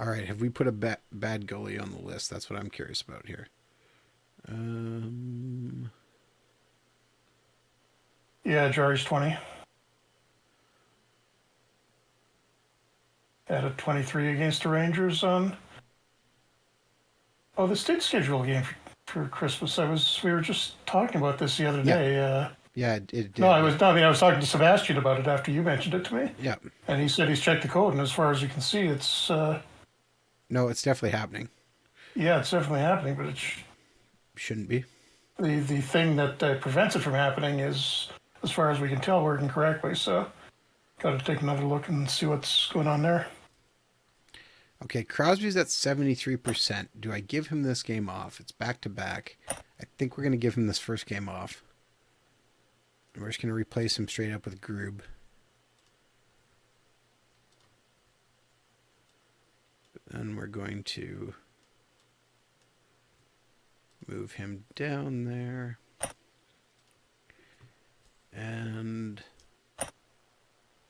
All right, have we put a bad goalie on the list? That's what I'm curious about here. Yeah, Jari's 20. Had a 23 against the Rangers on. Oh, this did schedule a game for Christmas. We were just talking about this the other day. Yeah, it did. No, I was talking to Sebastian about it after you mentioned it to me. Yeah. And he said he's checked the code, and as far as you can see, it's. No, it's definitely happening. Yeah, it's definitely happening, but Shouldn't be. The thing that prevents it from happening is, as far as we can tell, working correctly. So, got to take another look and see what's going on there. Okay, Crosby's at 73%. Do I give him this game off? It's back to back. I think we're going to give him this first game off. We're just going to replace him straight up with Grube. And we're going to move him down there. And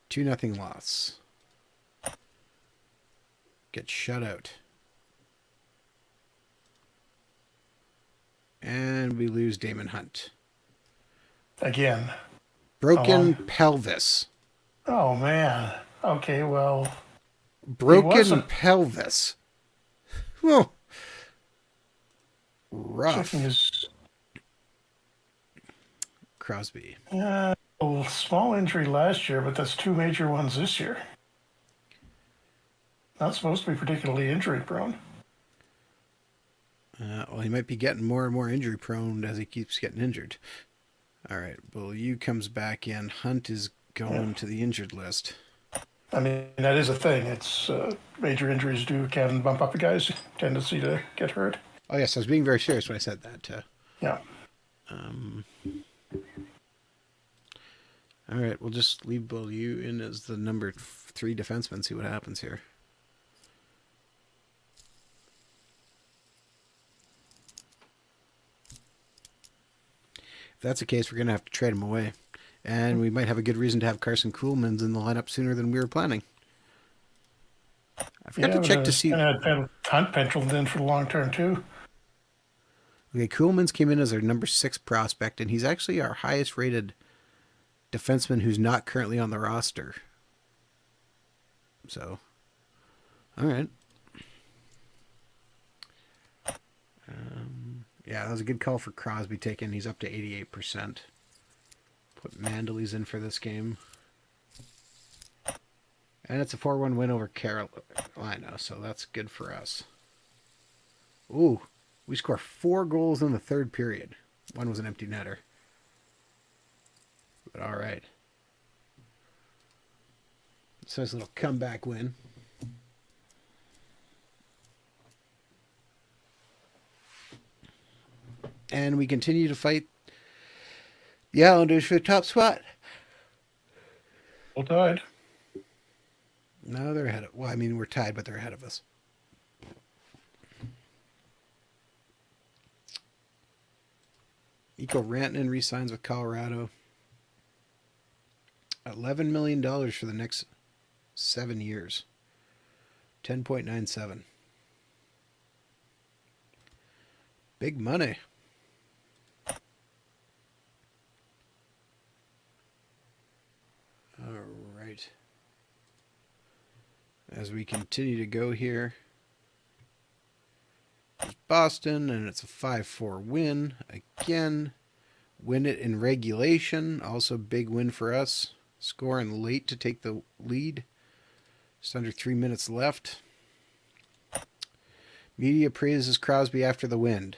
2-0 loss. Get shut out. And we lose Damon Hunt. Again. Broken pelvis. Oh, man. Okay, well. Broken pelvis. Whoa. Rough. Crosby. A small injury last year, but that's 2 major ones this year. Not supposed to be particularly injury prone. Well, he might be getting more and more injury prone as he keeps getting injured. All right, Beaulieu comes back in. Hunt is going to the injured list. I mean, that is a thing. It's major injuries can bump up a guy's tendency to get hurt. Oh, yes, I was being very serious when I said that. Yeah. All right, we'll just leave Beaulieu in as the number 3 defenseman, see what happens here. If that's the case, we're going to have to trade him away. And we might have a good reason to have Carson Kuhlman's in the lineup sooner than we were planning. I forgot to check to see. And I had Hunt penciled in for the long term, too. Okay, Kuhlman's came in as our number 6 prospect, and he's actually our highest rated defenseman who's not currently on the roster. So, all right. Yeah, that was a good call for Crosby taken. He's up to 88%. Put Mandely's in for this game. And it's a 4-1 win over Carolina, so that's good for us. Ooh, we score 4 goals in the third period. One was an empty netter. But all right. It's a nice little comeback win. And we continue to fight the Islanders for the top spot. All tied. No, they're ahead of. Well, I mean, we're tied, but they're ahead of us. Mikko Rantanen re-signs with Colorado. $11 million for the next 7 years. 10.97. Big money. All right. As we continue to go here, Boston, and it's a 5-4 win. Again, win it in regulation. Also, big win for us. Scoring late to take the lead. Just under 3 minutes left. Media praises Crosby after the win.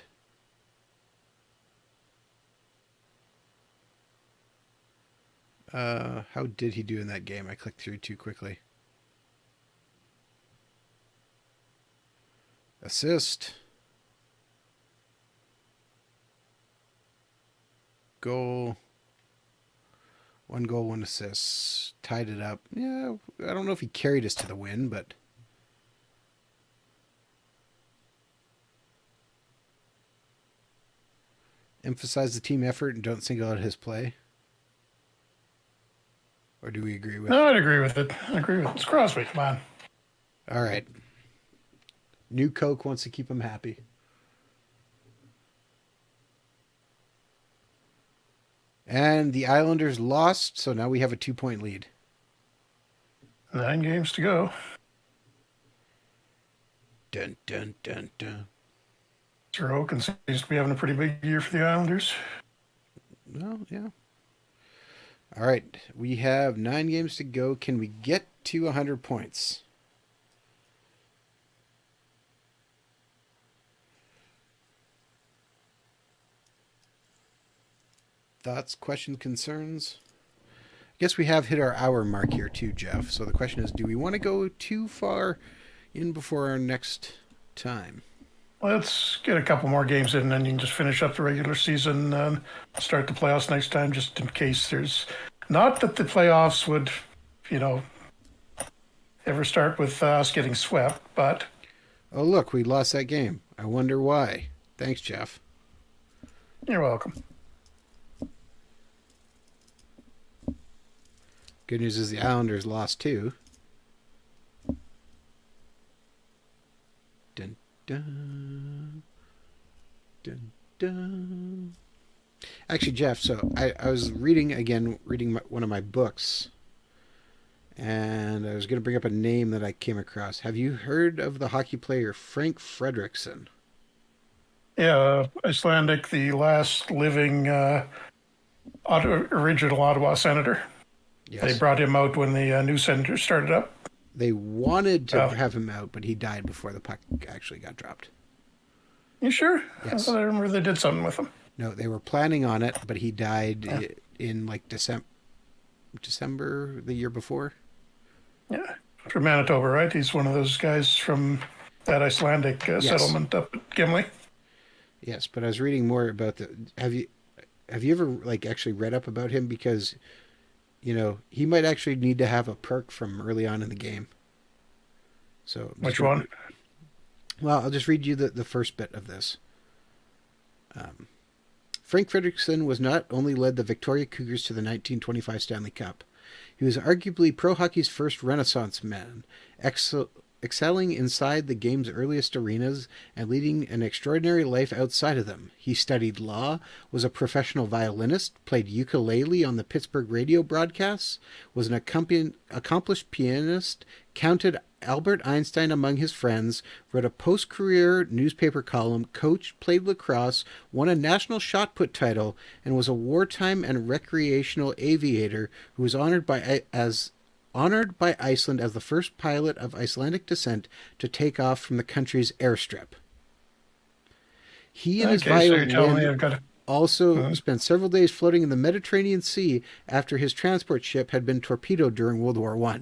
How did he do in that game? I clicked through too quickly. Assist. Goal. 1 goal, 1 assist. Tied it up. Yeah, I don't know if he carried us to the win, but... Emphasize the team effort and don't single out his play. Or do we agree with No, I'd agree with it. I agree with it. It's Crosby. Come on. All right. New Coke wants to keep him happy. And the Islanders lost, so now we have a 2-point lead. 9 games to go. Dun, dun, dun, dun. Sir Oaken seems to be having a pretty big year for the Islanders. Well, yeah. All right. We have 9 games to go. Can we get to 100 points? Thoughts, questions, concerns? I guess we have hit our hour mark here too, Jeff. So the question is, do we want to go too far in before our next time? Let's get a couple more games in, and then you can just finish up the regular season and start the playoffs next time, just in case there's... Not that the playoffs would, ever start with us getting swept, but... Oh, look, we lost that game. I wonder why. Thanks, Jeff. You're welcome. Good news is the Islanders lost too. Dun, dun, dun, dun. Actually, Jeff, so I was reading one of my books, and I was going to bring up a name that I came across. Have you heard of the hockey player Frank Fredriksson? Yeah, Icelandic, the last living original Ottawa senator. Yes. They brought him out when the new senator started up. They wanted to have him out, but he died before the puck actually got dropped. You sure? Yes. I remember they did something with him. No, they were planning on it, but he died in like December the year before. Yeah, from Manitoba, right? He's one of those guys from that Icelandic settlement up at Gimli. Yes, but I was reading more about Have you ever actually read up about him? Because he might actually need to have a perk from early on in the game. So which one? Well, I'll just read you the first bit of this. Frank Fredriksson was not only led the Victoria Cougars to the 1925 Stanley Cup, he was arguably pro hockey's first Renaissance man, excelling inside the game's earliest arenas and leading an extraordinary life outside of them. He studied law, was a professional violinist, played ukulele on the Pittsburgh radio broadcasts, was an accomplished pianist, counted Albert Einstein among his friends, wrote a post-career newspaper column, coached, played lacrosse, won a national shot put title, and was a wartime and recreational aviator who was honored by Iceland as the first pilot of Icelandic descent to take off from the country's airstrip. He and his violin also spent several days floating in the Mediterranean Sea after his transport ship had been torpedoed during World War I.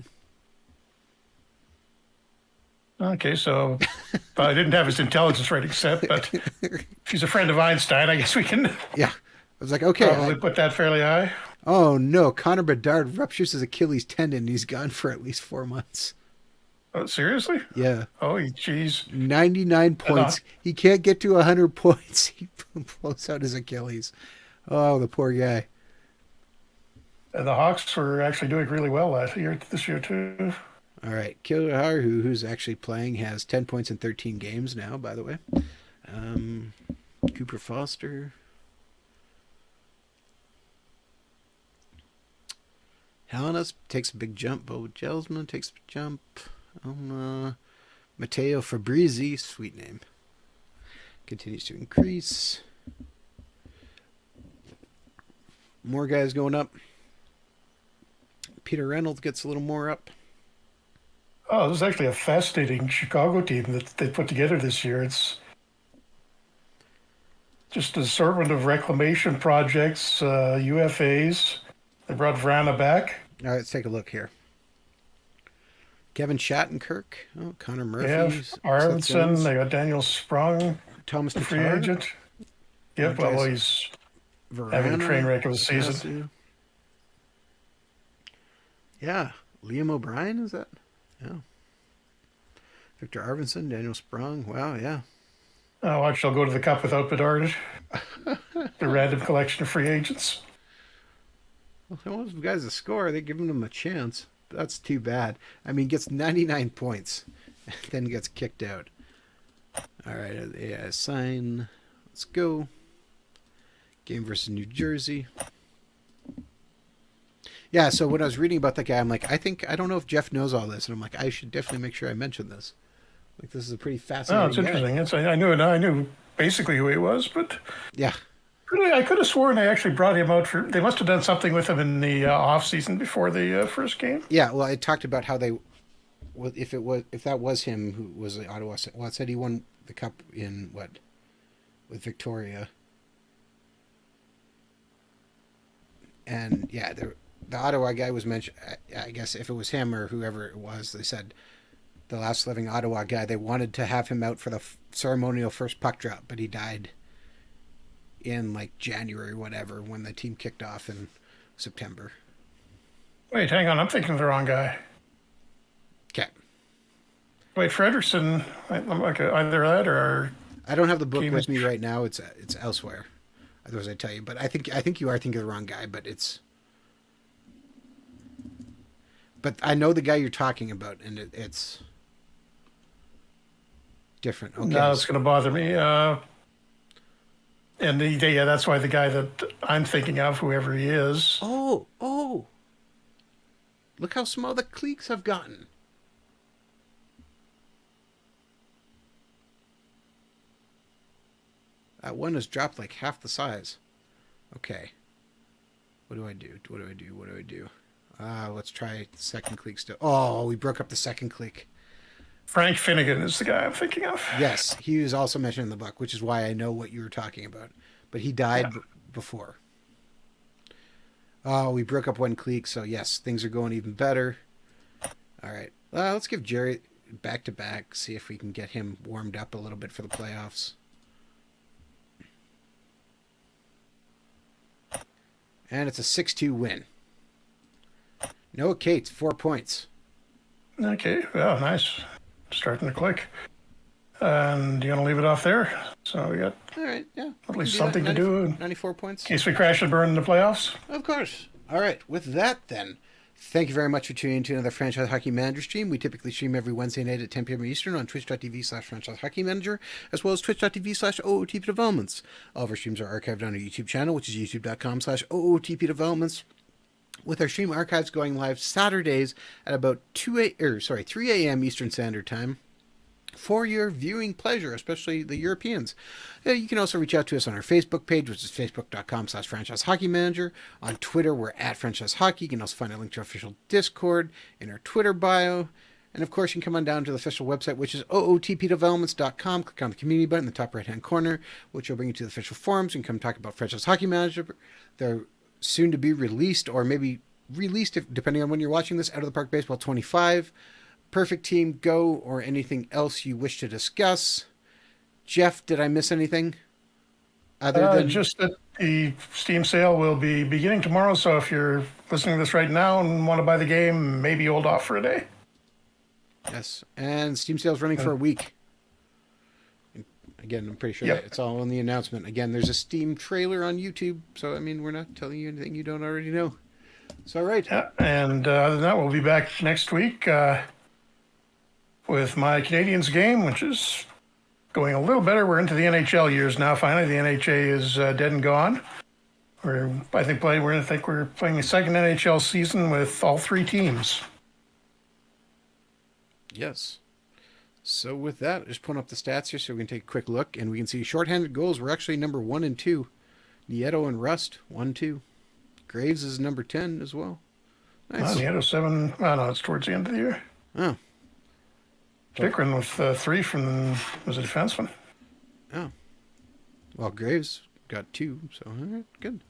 Okay, so I didn't have his intelligence rating set, but if he's a friend of Einstein, I guess we can. Yeah, I was like, okay, probably put that fairly high. Oh no, Connor Bedard ruptures his Achilles tendon. And he's gone for at least 4 months. Oh, seriously? Yeah. Oh, geez. 99 points. He can't get to 100 points. He blows out his Achilles. Oh, the poor guy. And the Hawks were actually doing really well this year too. All right, Kilhar, who's actually playing, has 10 points in 13 games now, by the way. Cooper Foster. Helena takes a big jump. Bo Gelsman takes a jump. Matteo Fabrizi, sweet name. continues to increase. More guys going up. Peter Reynolds gets a little more up. Oh, this is actually a fascinating Chicago team that they put together this year. It's just an assortment of reclamation projects, UFAs. They brought Vrana back. All right, let's take a look here. Kevin Shattenkirk. Oh, Connor They have Murphy. Arvidsson. They got Daniel Sprung, Thomas the free Tatar. agent. Yep, well, he's having a train wreck of a season. Yeah. Liam O'Brien, is that? Yeah. Victor Arvidsson, Daniel Sprung. Wow, yeah. Oh, watch, they'll go to the Cup without Bedard. The random collection of free agents. Well, those guys that score, they're giving them a chance. That's too bad. I mean, gets 99 points, then gets kicked out. All right, yeah, sign. Let's go. Game versus New Jersey. Yeah, so when I was reading about that guy, I'm like, I don't know if Jeff knows all this, and I'm like, I should definitely make sure I mention this. Like, this is a pretty fascinating. Oh, it's interesting. I knew basically who he was, but yeah, I could have sworn they actually brought him out for. They must have done something with him in the off season before the first game. Yeah, well, I talked about how they, if that was him who was the Ottawa. Well, it said he won the cup in with Victoria, and yeah, the Ottawa guy was mentioned. I guess if it was him or whoever it was, they said the last living Ottawa guy. They wanted to have him out for the ceremonial first puck drop, but he died in like January or whatever when the team kicked off in September. Wait, hang on. I'm thinking of the wrong guy. Okay. Wait, Frederickson. Okay, either that or I don't have the book with me right now. It's elsewhere. Otherwise, I'd tell you. But I think you are thinking of the wrong guy. But I know the guy you're talking about, and it's different. Okay. No, it's going to bother me. And yeah, that's why the guy that I'm thinking of, whoever he is. Oh. Look how small the cliques have gotten. That one has dropped like half the size. Okay. What do I do? Let's try the second clique still. Oh, we broke up the second clique. Frank Finnegan is the guy I'm thinking of. Yes, he was also mentioned in the book, which is why I know what you were talking about. But he died before. Oh, we broke up one clique, so yes, things are going even better. All right. Let's give Jerry back-to-back, see if we can get him warmed up a little bit for the playoffs. And it's a 6-2 win. Noah Cates, 4 points. Okay, well, nice. Starting to click. And you're going to leave it off there? So we got all right, yeah, at least something to do. 94 points. In case we crash and burn in the playoffs. Of course. All right, with that then, thank you very much for tuning in to another Franchise Hockey Manager stream. We typically stream every Wednesday night at 10 p.m. Eastern on twitch.tv/Franchise Hockey Manager, as well as twitch.tv/OOTP Developments. All of our streams are archived on our YouTube channel, which is youtube.com/OOTP Developments, with our stream archives going live Saturdays at about 3 a.m. Eastern Standard Time for your viewing pleasure, especially the Europeans. You can also reach out to us on our Facebook page, which is facebook.com/Franchise Hockey Manager. On Twitter, we're at Franchise Hockey. You can also find a link to our official Discord in our Twitter bio. And of course, you can come on down to the official website, which is ootpdevelopments.com. Click on the community button in the top right-hand corner, which will bring you to the official forums. You can come talk about Franchise Hockey Manager. They're soon to be released, or maybe released, depending on when you're watching this, Out of the Park Baseball 25. Perfect Team Go, or anything else you wish to discuss. Jeff, did I miss anything? Other than just that the Steam sale will be beginning tomorrow, so if you're listening to this right now and want to buy the game, maybe hold off for a day. Yes, and Steam sale's running for a week. Again, I'm pretty sure that it's all in the announcement. Again, there's a Steam trailer on YouTube, so I mean, we're not telling you anything you don't already know. So, all right. Yeah, and other than that, we'll be back next week with my Canadiens game, which is going a little better. We're into the NHL years now. Finally, the NHA is dead and gone. We're playing the second NHL season with all three teams. Yes. So with that, just putting up the stats here so we can take a quick look, and we can see shorthanded goals. We're actually number 1 and 2. Nieto and Rust 1-2. Graves is number 10 as well. Nice. Nieto 7. Oh no, it's towards the end of the year. Oh. Chikrin with 3 from was a defenseman. Oh. Well, Graves got 2, so all right, good.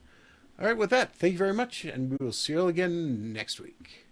All right, with that, thank you very much, and we will see you all again next week.